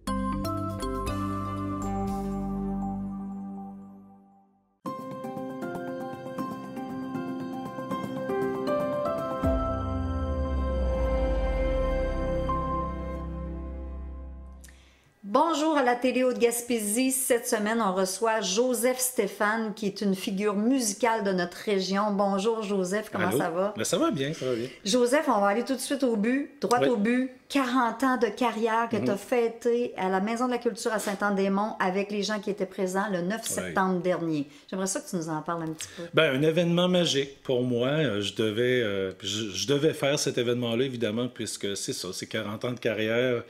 [SPEAKER 20] Bonjour à la télé Haute-Gaspésie. Cette semaine, on reçoit Joseph Stéphane, qui est une figure musicale de notre région. Bonjour Joseph, comment
[SPEAKER 21] Allô?
[SPEAKER 20] ça va?
[SPEAKER 21] Bien, ça va bien, ça va bien.
[SPEAKER 20] Joseph, on va aller tout de suite au but, droit au but. 40 ans de carrière que tu as fêté à la Maison de la Culture à Saint-Anne-des-Monts avec les gens qui étaient présents le 9 septembre dernier. J'aimerais ça que tu nous en parles un petit peu.
[SPEAKER 21] Bien, un événement magique pour moi. Je devais faire cet événement-là, évidemment, puisque c'est ça, c'est 40 ans de carrière.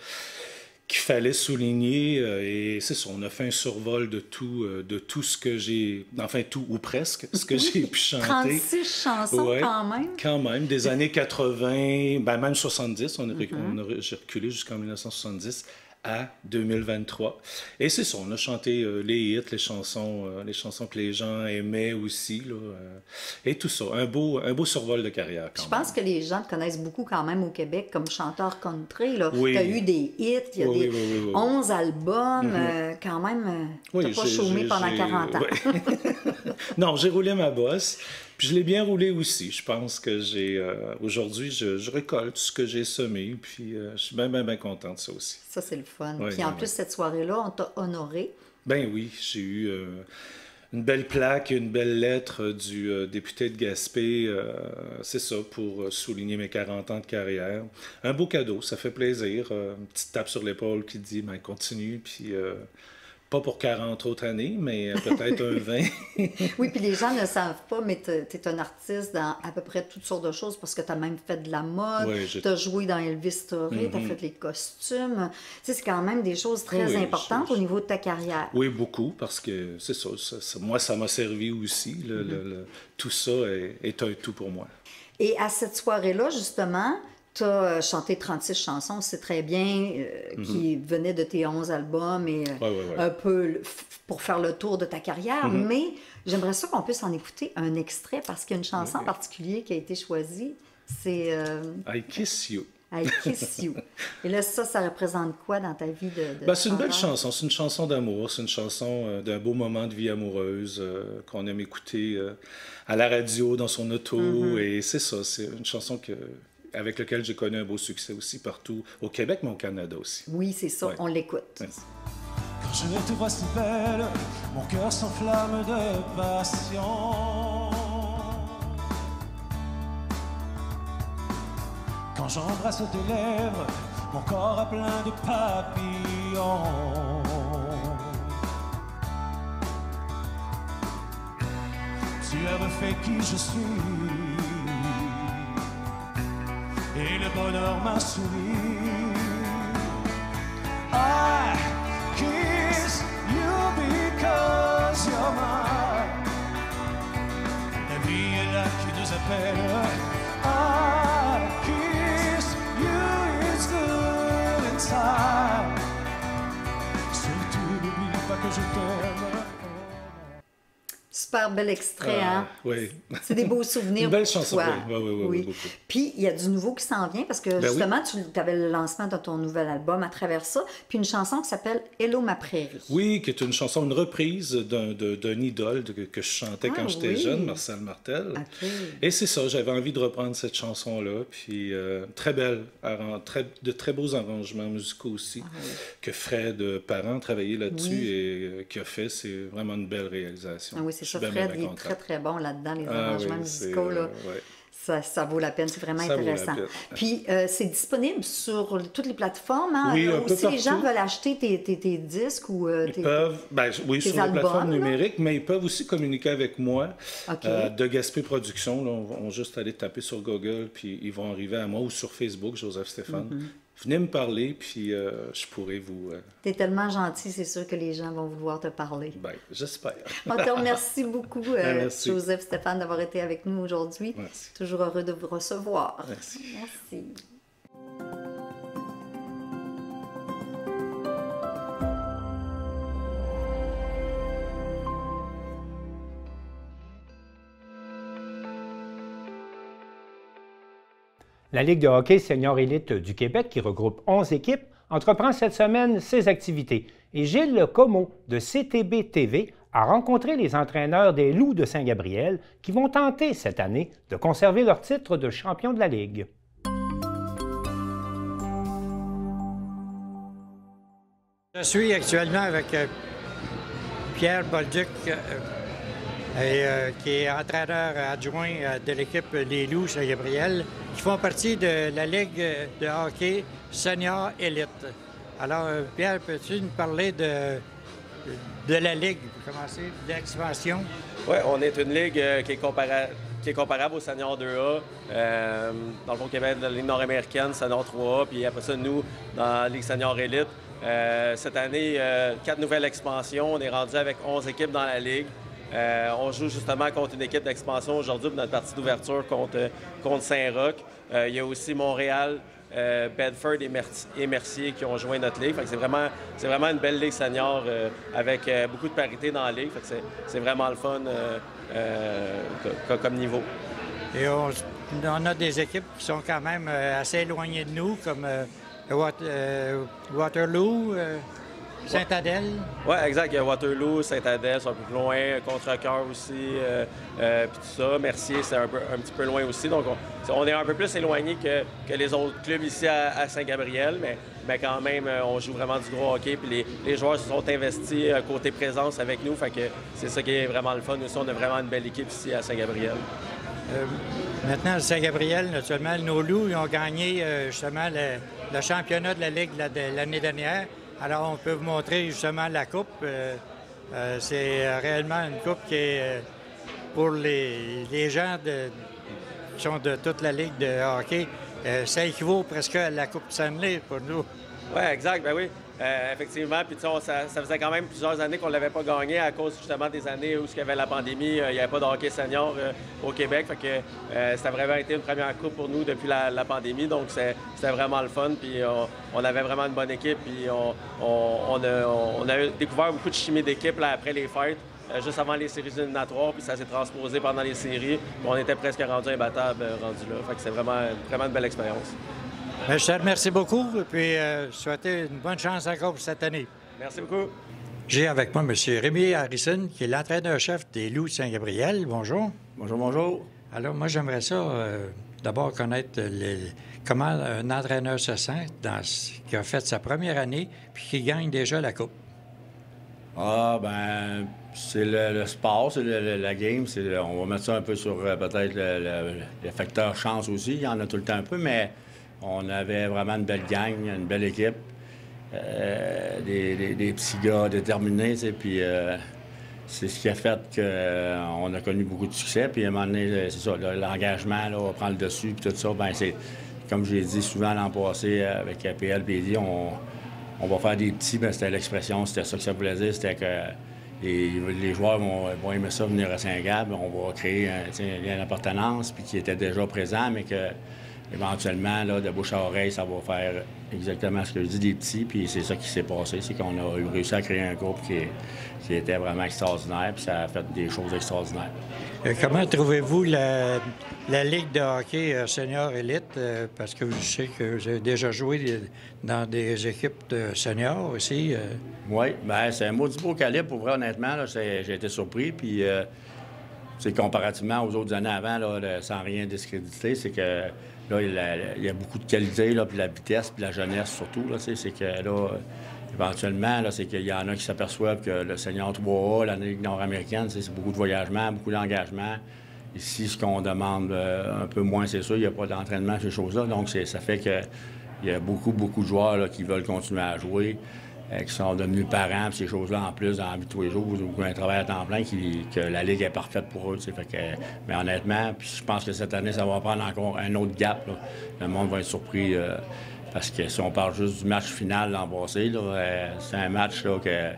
[SPEAKER 21] qu'il fallait souligner. Et c'est ça, on a fait un survol de tout ce que j'ai, enfin tout ou presque, ce que j'ai pu chanter.
[SPEAKER 20] 36 chansons
[SPEAKER 21] ouais,
[SPEAKER 20] quand même.
[SPEAKER 21] Quand même, des années 80, ben même 70, j'ai reculé jusqu'en 1970 à 2023. Et c'est ça, on a chanté les hits, les chansons que les gens aimaient aussi, là, et tout ça. Un beau survol de carrière, quand même.
[SPEAKER 20] Je pense que les gens te connaissent beaucoup quand même au Québec comme chanteur country.
[SPEAKER 21] Oui.
[SPEAKER 20] Tu as eu des hits, il y a des 11 albums, quand même, tu n'as pas chômé pendant 40 ans.
[SPEAKER 21] Non, j'ai roulé ma bosse. Puis je l'ai bien roulé aussi. Je pense que aujourd'hui, je récolte ce que j'ai semé. Puis je suis bien content de ça aussi.
[SPEAKER 20] Ça, c'est le fun.
[SPEAKER 21] Ouais,
[SPEAKER 20] puis en plus, cette soirée-là, on t'a honoré.
[SPEAKER 21] Ben oui, j'ai eu une belle plaque, une belle lettre du député de Gaspé. C'est ça, pour souligner mes 40 ans de carrière. Un beau cadeau, ça fait plaisir. Une petite tape sur l'épaule qui dit, ben continue, puis... Pas pour 40 autres années, mais peut-être un 20.
[SPEAKER 20] Oui, puis les gens ne le savent pas, mais tu es un artiste dans à peu près toutes sortes de choses parce que tu as même fait de la mode, tu as joué dans Elvis Story, tu as fait les costumes. Tu sais, c'est quand même des choses très importantes au niveau de ta carrière.
[SPEAKER 21] Oui, beaucoup, parce que c'est ça, moi, ça m'a servi aussi. Tout ça est un tout pour moi.
[SPEAKER 20] Et à cette soirée-là, justement... Tu as chanté 36 chansons, c'est très bien, qui venaient de tes 11 albums et un peu pour faire le tour de ta carrière. Mais j'aimerais ça qu'on puisse en écouter un extrait parce qu'il y a une chanson en particulier qui a été choisie. C'est
[SPEAKER 21] I Kiss You.
[SPEAKER 20] I Kiss You. Et là, ça représente quoi dans ta vie de
[SPEAKER 21] ben, c'est une belle chanson. C'est une chanson d'amour. C'est une chanson d'un beau moment de vie amoureuse qu'on aime écouter à la radio, dans son auto. Et c'est ça. C'est une chanson avec laquelle j'ai connu un beau succès aussi partout au Québec, mais au Canada aussi.
[SPEAKER 20] Oui, c'est ça. On l'écoute.
[SPEAKER 21] Merci.
[SPEAKER 2] Quand je te vois si belle, mon cœur s'enflamme de passion. Quand j'embrasse tes lèvres, mon corps a plein de papillons. Tu as refait qui je suis, et le bonheur m'a souri. I kiss you because you're mine. La vie est là qui nous appelle. I kiss you, it's good inside. Surtout n'oublie pas que je t'aime.
[SPEAKER 20] Super bel extrait, hein?
[SPEAKER 21] Oui.
[SPEAKER 20] C'est des beaux souvenirs.
[SPEAKER 21] Une belle chanson,
[SPEAKER 20] oui.
[SPEAKER 21] Beaucoup.
[SPEAKER 20] Puis, il y a du nouveau qui s'en vient parce que, justement, tu avais le lancement de ton nouvel album à travers ça. Puis, une chanson qui s'appelle Hello ma prairie.
[SPEAKER 21] Oui, qui est une chanson, une reprise d'un idole que je chantais quand j'étais jeune, Marcel Martel.
[SPEAKER 20] Okay.
[SPEAKER 21] Et c'est ça, j'avais envie de reprendre cette chanson-là. Puis, très belle, de très beaux arrangements musicaux aussi, que Fred Parent a travaillé là-dessus et qui a fait. C'est vraiment une belle réalisation.
[SPEAKER 20] Ah oui, c'est ça. Fred est très, très bon là-dedans, les arrangements musicaux. Là. Ça vaut la peine, c'est vraiment intéressant. Puis, c'est disponible sur toutes les plateformes. Hein?
[SPEAKER 21] Oui, un peu
[SPEAKER 20] si
[SPEAKER 21] partout.
[SPEAKER 20] les gens veulent acheter tes disques ou
[SPEAKER 21] ils peuvent, oui, sur les plateformes numériques, mais ils peuvent aussi communiquer avec moi de Gaspé Productions. Là, on va juste aller taper sur Google, puis ils vont arriver à moi, ou sur Facebook, Joseph Stéphane. Venez me parler, puis je pourrai vous...
[SPEAKER 20] T'es tellement gentil, c'est sûr que les gens vont vouloir te parler.
[SPEAKER 21] Bien, j'espère.
[SPEAKER 20] On te remercie beaucoup, Joseph Stéphane, d'avoir été avec nous aujourd'hui.
[SPEAKER 21] Merci.
[SPEAKER 20] Toujours heureux de vous recevoir.
[SPEAKER 21] Merci.
[SPEAKER 20] Merci.
[SPEAKER 1] La Ligue de hockey senior élite du Québec, qui regroupe 11 équipes, entreprend cette semaine ses activités. Et Gilles Comeau de CTB TV a rencontré les entraîneurs des Loups de Saint-Gabriel qui vont tenter cette année de conserver leur titre de champion de la Ligue.
[SPEAKER 22] Je suis actuellement avec Pierre Bolduc, qui est entraîneur adjoint de l'équipe des Loups Saint-Gabriel, qui font partie de la Ligue de hockey senior élite. Alors, Pierre, peux-tu nous parler de la Ligue, pour commencer, de l'expansion?
[SPEAKER 23] Oui, on est une Ligue qui est comparable au Senior 2A. Dans le fond, Québec, de la Ligue nord-américaine, Senior 3A, puis après ça, nous, dans la Ligue Senior Élite, Cette année, 4 nouvelles expansions. On est rendu avec 11 équipes dans la Ligue. On joue justement contre une équipe d'expansion aujourd'hui pour notre partie d'ouverture contre Saint-Roch. Il y a aussi Montréal, Bedford et Mercier qui ont joint notre ligue. C'est vraiment une belle ligue senior avec beaucoup de parité dans la ligue. C'est vraiment le fun comme niveau.
[SPEAKER 22] Et on a des équipes qui sont quand même assez éloignées de nous, comme Waterloo, Saint-Adèle.
[SPEAKER 23] Oui, exact. Il y a Waterloo, Saint-Adèle, c'est un peu plus loin. Contrecœur aussi, puis tout ça. Mercier, c'est un petit peu loin aussi. Donc, on est un peu plus éloigné que les autres clubs ici à Saint-Gabriel, mais quand même, on joue vraiment du gros hockey. Puis les joueurs se sont investis côté présence avec nous. Fait que c'est ça qui est vraiment le fun. Nous aussi, on a vraiment une belle équipe ici à Saint-Gabriel.
[SPEAKER 22] Maintenant, Saint-Gabriel, naturellement, nos Loups, ils ont gagné justement le championnat de la Ligue de l'année dernière. Alors, on peut vous montrer justement la coupe. C'est réellement une coupe qui est pour les gens qui sont de toute la Ligue de hockey. Ça équivaut presque à la Coupe Stanley pour nous.
[SPEAKER 23] Oui, exact. Ben oui. Effectivement. Puis, ça faisait quand même plusieurs années qu'on ne l'avait pas gagné à cause justement des années où il y avait la pandémie. Il n'y avait pas de hockey senior au Québec. Fait que ça a vraiment été une première coupe pour nous depuis la pandémie. Donc, c'était vraiment le fun. Puis, on avait vraiment une bonne équipe. Puis, on a découvert beaucoup de chimie d'équipe après les fêtes. Juste avant les séries éliminatoires, puis ça s'est transposé pendant les séries. On était presque rendu imbattable rendu là. Fait que c'est vraiment une belle expérience.
[SPEAKER 22] Je te remercie beaucoup et puis souhaiter une bonne chance encore pour cette année.
[SPEAKER 23] Merci beaucoup.
[SPEAKER 22] J'ai avec moi M. Rémi Harrison, qui est l'entraîneur-chef des Loups de Saint-Gabriel. Bonjour.
[SPEAKER 3] Bonjour, bonjour.
[SPEAKER 22] Alors, moi, j'aimerais ça d'abord connaître comment un entraîneur se sent qui a fait sa première année puis qui gagne déjà la Coupe.
[SPEAKER 3] Ah, ben, c'est le sport, c'est la game. On va mettre ça un peu sur peut-être le facteur chance aussi. Il y en a tout le temps un peu, mais on avait vraiment une belle gang, une belle équipe. Des petits gars déterminés, tu sais, puis c'est ce qui a fait qu'on a connu beaucoup de succès. Puis à un moment donné, c'est ça, l'engagement, là, on prend le dessus, puis tout ça, ben c'est, comme j'ai dit souvent l'an passé avec PLPD, on va faire des petits, ben c'était l'expression, c'était ça que ça voulait dire, c'était que les joueurs vont aimer ça venir à Saint-Gab, on va créer un lien d'appartenance, puis qui était déjà présent, mais que éventuellement, là, de bouche à oreille, ça va faire exactement ce que je dis des petits, puis c'est ça qui s'est passé, c'est qu'on a réussi à créer un groupe qui était vraiment extraordinaire, puis ça a fait des choses extraordinaires.
[SPEAKER 22] Comment trouvez-vous la Ligue de hockey senior élite? Parce que je sais que vous avez déjà joué dans des équipes de seniors aussi.
[SPEAKER 3] Oui, bien, c'est un maudit beau calibre, pour vrai, honnêtement. J'ai été surpris, puis comparativement aux autres années avant, là, sans rien discréditer, c'est que là, il y a beaucoup de qualité, là, puis la vitesse, puis la jeunesse surtout. C'est que là, éventuellement, là, c'est qu'il y en a qui s'aperçoivent que le senior 3A, la Ligue nord-américaine, c'est beaucoup de voyagement, beaucoup d'engagement. Ici, ce qu'on demande un peu moins, c'est sûr, il n'y a pas d'entraînement, ces choses-là. Donc, ça fait qu'il y a beaucoup de joueurs là, qui veulent continuer à jouer, qui sont devenus parents, puis ces choses-là, en plus, dans la vie de tous les jours, ou un travail à temps plein, que la Ligue est parfaite pour eux. Fait que, mais honnêtement, puis je pense que cette année, ça va prendre encore un autre gap. Là. Le monde va être surpris, parce que si on parle juste du match final l'an passé, c'est un match là, que,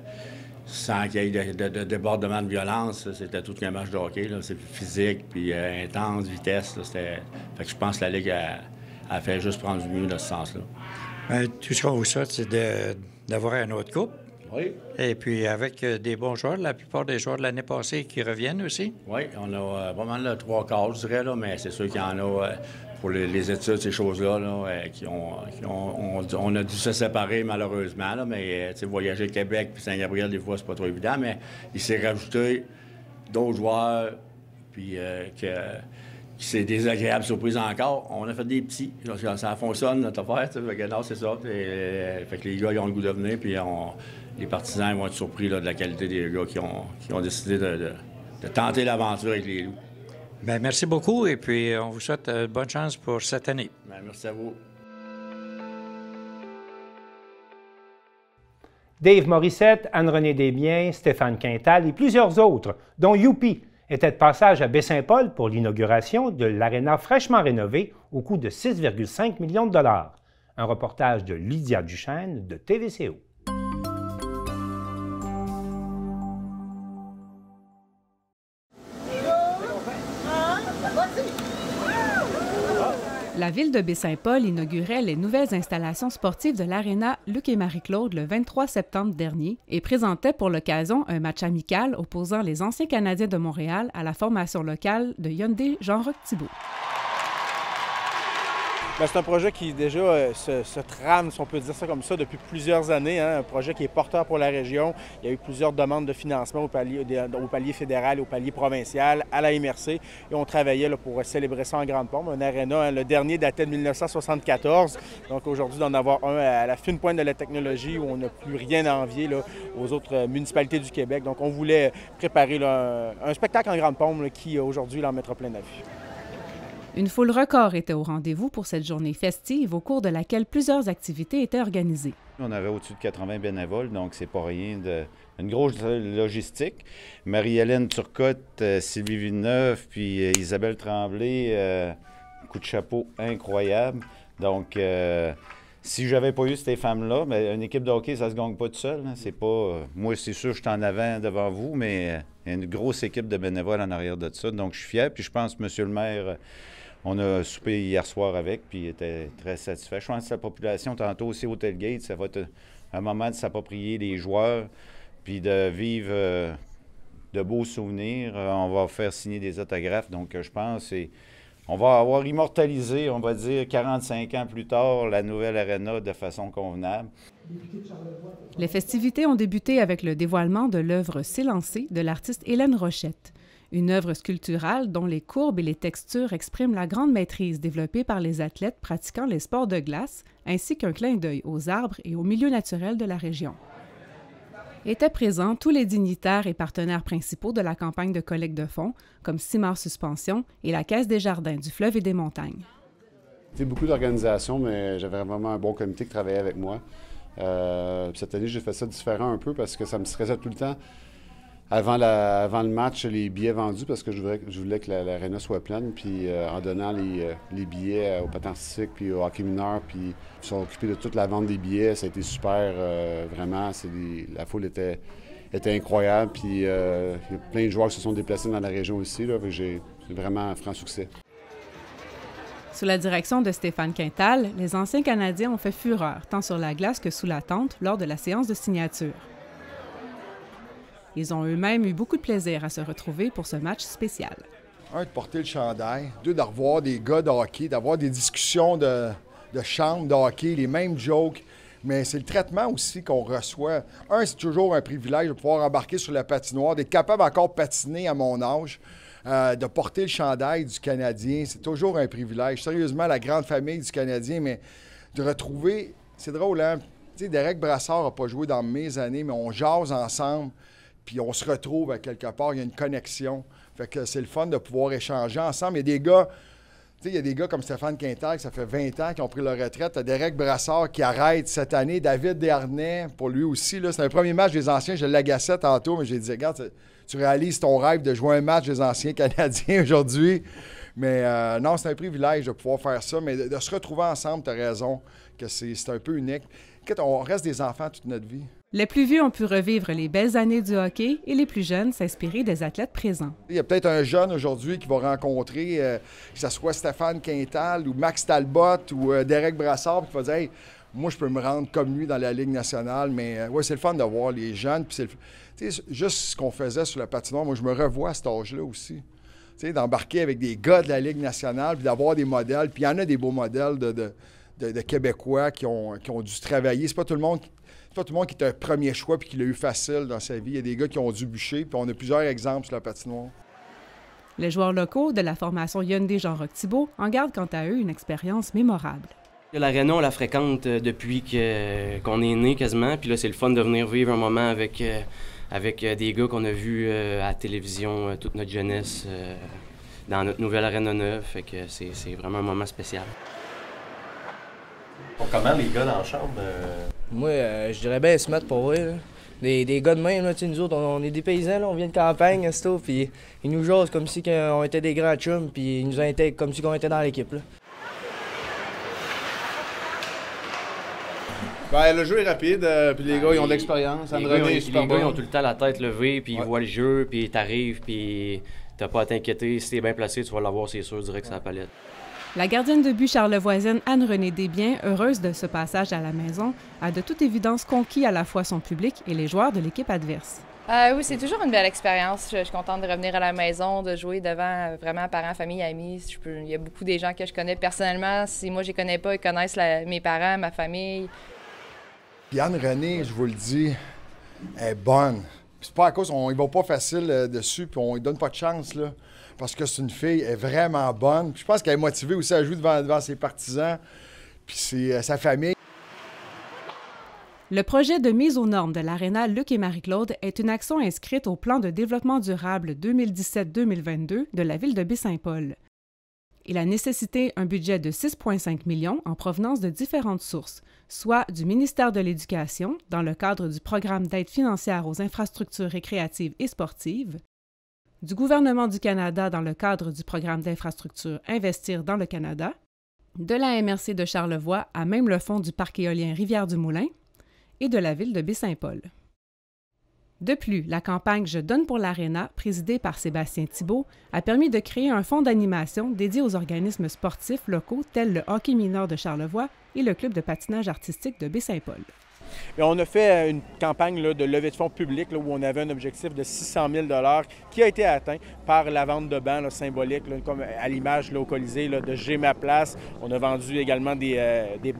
[SPEAKER 3] sans qu'il y ait de débordement de violence, c'était tout qu'un match de hockey. C'est physique, puis intense, vitesse. Fait que je pense que la Ligue a fait juste prendre du mieux dans ce sens-là.
[SPEAKER 22] Tout ce qu'on vous souhaite, c'est d'avoir une autre coupe.
[SPEAKER 3] Oui.
[SPEAKER 22] Et puis avec des bons joueurs, la plupart des joueurs de l'année passée qui reviennent aussi.
[SPEAKER 3] Oui, on a vraiment le 3/4, je dirais, là, mais c'est sûr qu'il y en a pour les études, ces choses-là, on a dû se séparer malheureusement, là, mais voyager Québec puis Saint-Gabriel, des fois, c'est pas trop évident, mais il s'est rajouté d'autres joueurs, puis qui c'est désagréable surprise encore. On a fait des petits. Ça fonctionne, notre affaire. Fait que non, c'est ça. Fait que les gars, ils ont le goût de venir, puis les partisans vont être surpris là, de la qualité des gars qui ont décidé de tenter l'aventure avec les Loups.
[SPEAKER 22] Bien, merci beaucoup, et puis on vous souhaite bonne chance pour cette année.
[SPEAKER 3] Bien, merci à vous.
[SPEAKER 1] Dave Morissette, Anne-Renée Desbiens, Stéphane Quintal et plusieurs autres, dont Youpi, était de passage à Baie-Saint-Paul pour l'inauguration de l'aréna fraîchement rénovée au coût de 6,5 millions de dollars. Un reportage de Lydia Duchesne de TVCO.
[SPEAKER 4] La ville de Baie-Saint-Paul inaugurait les nouvelles installations sportives de l'Aréna Luc et Marie-Claude le 23 septembre dernier et présentait pour l'occasion un match amical opposant les anciens Canadiens de Montréal à la formation locale de Hyundai Jean-Roch Thibault.
[SPEAKER 5] Bien, c'est un projet qui déjà se trame, si on peut dire ça comme ça, depuis plusieurs années. Hein? Un projet qui est porteur pour la région. Il y a eu plusieurs demandes de financement au palier fédéral, au palier provincial, à la MRC. Et on travaillait là, pour célébrer ça en grande pompe. Un aréna, hein, le dernier datait de 1974. Donc aujourd'hui, d'en avoir un à la fine pointe de la technologie où on n'a plus rien à envier là, aux autres municipalités du Québec. Donc on voulait préparer là, un spectacle en grande pompe là, qui aujourd'hui en mettra plein la vue.
[SPEAKER 4] Une foule record était au rendez-vous pour cette journée festive au cours de laquelle plusieurs activités étaient organisées.
[SPEAKER 6] On avait au-dessus de 80 bénévoles, donc c'est pas rien une grosse logistique. Marie-Hélène Turcotte, Sylvie Villeneuve, puis Isabelle Tremblay, coup de chapeau incroyable. Donc, si j'avais pas eu ces femmes-là, bien, une équipe de hockey, ça se gagne pas tout seul. Hein. C'est pas, moi, c'est sûr, je suis en avant devant vous, mais il y a une grosse équipe de bénévoles en arrière de ça. Donc, je suis fier, puis je pense que M. le maire... On a soupé hier soir avec, puis il était très satisfait. Je pense que la population, tantôt aussi au tailgate, ça va être un moment de s'approprier les joueurs, puis de vivre de beaux souvenirs. On va faire signer des autographes, donc je pense on va avoir immortalisé, on va dire, 45 ans plus tard, la nouvelle aréna de façon convenable.
[SPEAKER 4] Les festivités ont débuté avec le dévoilement de l'œuvre « S'élancer » de l'artiste Hélène Rochette. Une œuvre sculpturale dont les courbes et les textures expriment la grande maîtrise développée par les athlètes pratiquant les sports de glace, ainsi qu'un clin d'œil aux arbres et aux milieux naturels de la région. Étaient présents tous les dignitaires et partenaires principaux de la campagne de collecte de fonds, comme Simard Suspension et la Caisse des Jardins du Fleuve et des Montagnes.
[SPEAKER 24] C'était beaucoup d'organisations, mais j'avais vraiment un bon comité qui travaillait avec moi. Cette année, j'ai fait ça différent un peu parce que ça me stressait tout le temps. Avant le match, les billets vendus parce que je voulais que l'aréna soit pleine, puis en donnant les billets aux patins puis au hockey mineur, puis ils sont occupés de toute la vente des billets. Ça a été super, vraiment. La foule était incroyable, puis il y a plein de joueurs qui se sont déplacés dans la région aussi. C'est vraiment un franc succès.
[SPEAKER 4] Sous la direction de Stéphane Quintal, les anciens Canadiens ont fait fureur, tant sur la glace que sous la tente, lors de la séance de signature. Ils ont eux-mêmes eu beaucoup de plaisir à se retrouver pour ce match spécial.
[SPEAKER 25] Un, de porter le chandail. Deux, de revoir des gars de hockey, d'avoir des discussions de chambre de hockey, les mêmes jokes. Mais c'est le traitement aussi qu'on reçoit. Un, c'est toujours un privilège de pouvoir embarquer sur la patinoire, d'être capable encore de patiner à mon âge, de porter le chandail du Canadien. C'est toujours un privilège. Sérieusement, la grande famille du Canadien, mais de retrouver... C'est drôle, hein? Tu sais, Derek Brassard n'a pas joué dans mes années, mais on jase ensemble. Puis on se retrouve à quelque part, il y a une connexion. Fait que c'est le fun de pouvoir échanger ensemble. Il y a des gars, tu sais, il y a des gars comme Stéphane Quintal, ça fait 20 ans, qui ont pris leur retraite. T'as Derek Brassard qui arrête cette année. David Desharnais, pour lui aussi, là, c'est un premier match des anciens. Je l'agaçais tantôt, mais j'ai dit, regarde, tu réalises ton rêve de jouer un match des anciens Canadiens aujourd'hui. Mais non, c'est un privilège de pouvoir faire ça. Mais de se retrouver ensemble, tu as raison, que c'est un peu unique. On reste des enfants toute notre vie.
[SPEAKER 4] Les plus vieux ont pu revivre les belles années du hockey et les plus jeunes s'inspirer des athlètes présents.
[SPEAKER 25] Il y a peut-être un jeune aujourd'hui qui va rencontrer, que ce soit Stéphane Quintal ou Max Talbot ou Derek Brassard, qui va dire hey, moi, je peux me rendre comme lui dans la Ligue nationale. Mais ouais, c'est le fun de voir les jeunes. Puis c'est juste ce qu'on faisait sur la patinoire. Moi, je me revois à cet âge-là aussi. D'embarquer avec des gars de la Ligue nationale puis d'avoir des modèles. Puis il y en a des beaux modèles de Québécois qui ont dû travailler. C'est pas tout le monde qui est un premier choix puis qui l'a eu facile dans sa vie. Il y a des gars qui ont dû bûcher, puis on a plusieurs exemples sur la patinoire.
[SPEAKER 4] Les joueurs locaux de la formation Hyundai Jean-Roch Thibault en gardent quant à eux une expérience mémorable.
[SPEAKER 26] L'aréna, on la fréquente depuis qu'on est né quasiment, puis là, c'est le fun de venir vivre un moment avec des gars qu'on a vus à la télévision toute notre jeunesse dans notre nouvelle aréna neuve. Fait que c'est vraiment un moment spécial.
[SPEAKER 27] Comment les gars dans la chambre?
[SPEAKER 28] Moi, je dirais bien se mettre pour vrai. Des gars de même, là, nous autres, on est des paysans, là, on vient de campagne, puis ils nous jasent comme si on était des grands chums, puis ils nous intègrent comme si on était dans l'équipe.
[SPEAKER 29] Ben, le jeu est rapide, puis les gars, ils ont de l'expérience.
[SPEAKER 26] Les gars, ils ont tout le temps la tête levée, puis ils voient le jeu, puis t'arrives, puis t'as pas à t'inquiéter. Si t'es bien placé, tu vas l'avoir, c'est sûr, direct sur la palette.
[SPEAKER 4] La gardienne de but charlevoisienne Anne-Renée Desbiens, heureuse de ce passage à la maison, a de toute évidence conquis à la fois son public et les joueurs de l'équipe adverse.
[SPEAKER 7] Oui, c'est toujours une belle expérience. Je suis contente de revenir à la maison, de jouer devant vraiment parents, famille, amis. Il y a beaucoup des gens que je connais personnellement. Si moi, je les connais pas, ils connaissent mes parents, ma famille.
[SPEAKER 25] Puis Anne-Renée, je vous le dis, elle est bonne. C'est pas à cause qu'on y va pas facile dessus, puis on lui donne pas de chance, là. Parce que c'est une fille, elle est vraiment bonne. Puis je pense qu'elle est motivée aussi à jouer devant ses partisans, puis c'est sa famille.
[SPEAKER 4] Le projet de mise aux normes de l'Aréna Luc et Marie-Claude est une action inscrite au plan de développement durable 2017-2022 de la ville de Baie-Saint-Paul. Il a nécessité un budget de 6,5 millions en provenance de différentes sources, soit du ministère de l'Éducation, dans le cadre du programme d'aide financière aux infrastructures récréatives et sportives, du gouvernement du Canada dans le cadre du programme d'infrastructure Investir dans le Canada, de la MRC de Charlevoix à même le fonds du parc éolien Rivière-du-Moulin et de la ville de Baie-Saint-Paul. De plus, la campagne Je donne pour l'Aréna, présidée par Sébastien Thibault, a permis de créer un fonds d'animation dédié aux organismes sportifs locaux tels le hockey mineur de Charlevoix et le club de patinage artistique de Baie-Saint-Paul.
[SPEAKER 5] Et on a fait une campagne là, de levée de fonds public là, où on avait un objectif de 600 000 qui a été atteint par la vente de bancs là, symboliques, là, comme à l'image là, au Colisée là, de J'ai ma place. On a vendu également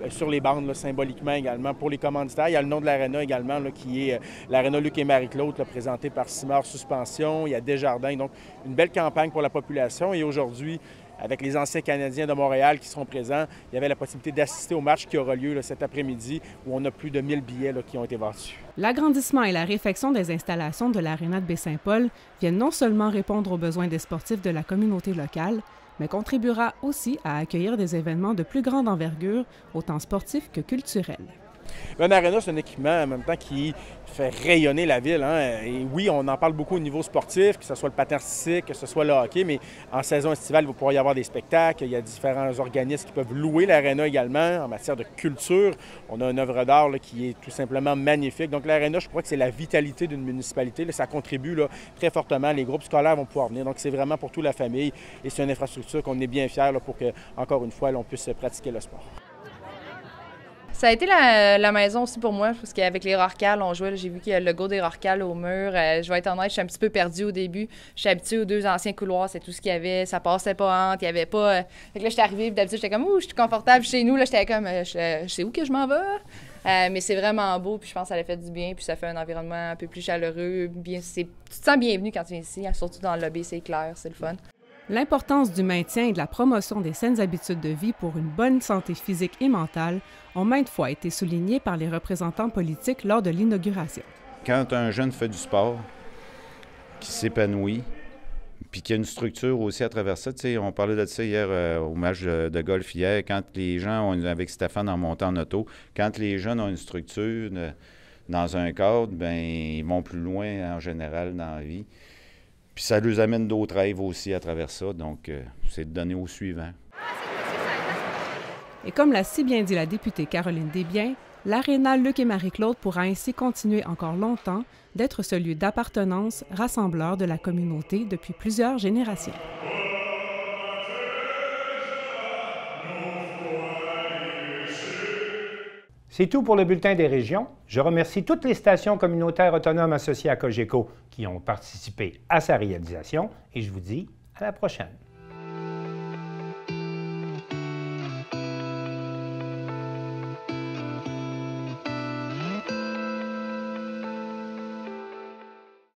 [SPEAKER 5] sur les bandes là, symboliquement également pour les commanditaires. Il y a le nom de l'aréna également là, qui est l'aréna Luc et Marie-Claude, présenté par Simard Suspension. Il y a Desjardins. Donc, une belle campagne pour la population. Et aujourd'hui, avec les anciens Canadiens de Montréal qui seront présents, il y avait la possibilité d'assister au match qui aura lieu là, cet après-midi, où on a plus de 1000 billets là, qui ont été vendus.
[SPEAKER 4] L'agrandissement et la réfection des installations de l'Aréna de Baie-Saint-Paul viennent non seulement répondre aux besoins des sportifs de la communauté locale, mais contribuera aussi à accueillir des événements de plus grande envergure, autant sportifs que culturels.
[SPEAKER 5] Un aréna, c'est un équipement en même temps qui fait rayonner la ville. Hein? Et oui, on en parle beaucoup au niveau sportif, que ce soit le patin artistique, que ce soit le hockey, mais en saison estivale, il va pouvoir y avoir des spectacles. Il y a différents organismes qui peuvent louer l'aréna également. En matière de culture, on a une œuvre d'art là, qui est tout simplement magnifique. Donc l'aréna, je crois que c'est la vitalité d'une municipalité. Là, ça contribue là, très fortement. Les groupes scolaires vont pouvoir venir. Donc c'est vraiment pour toute la famille. Et c'est une infrastructure qu'on est bien fiers là, pour que, encore une fois, là, on puisse pratiquer le sport.
[SPEAKER 7] Ça a été la maison aussi pour moi, parce qu'avec les Rorcals, on jouait, j'ai vu qu'il y a le logo des Rorcals au mur. Je vais être honnête, je suis un petit peu perdue au début. Je suis habituée aux deux anciens couloirs, c'est tout ce qu'il y avait. Ça passait pas entre, il y avait pas... Fait que là, j'étais arrivée, d'habitude, j'étais comme, ouh, je suis confortable chez nous. Là, j'étais comme, je sais où que je m'en vais. Mais c'est vraiment beau, puis je pense que ça a fait du bien, puis ça fait un environnement un peu plus chaleureux. Tu te sens bienvenue quand tu viens ici, hein, surtout dans le lobby, c'est clair, c'est le fun.
[SPEAKER 4] L'importance du maintien et de la promotion des saines habitudes de vie pour une bonne santé physique et mentale ont maintes fois été soulignés par les représentants politiques lors de l'inauguration.
[SPEAKER 6] Quand un jeune fait du sport, qui s'épanouit, puis qu'il y a une structure aussi à travers ça, tu sais, on parlait de ça hier au match de golf hier, quand les gens, avec Stéphane en montant en auto, quand les jeunes ont une structure dans un cadre, bien, ils vont plus loin en général dans la vie. Puis ça leur amène d'autres rêves aussi à travers ça, donc c'est de donner au suivant.
[SPEAKER 4] Et comme l'a si bien dit la députée Caroline Desbiens, l'Aréna Luc et Marie-Claude pourra ainsi continuer encore longtemps d'être ce lieu d'appartenance rassembleur de la communauté depuis plusieurs générations.
[SPEAKER 1] C'est tout pour le Bulletin des régions. Je remercie toutes les stations communautaires autonomes associées à Cogeco qui ont participé à sa réalisation et je vous dis à la prochaine.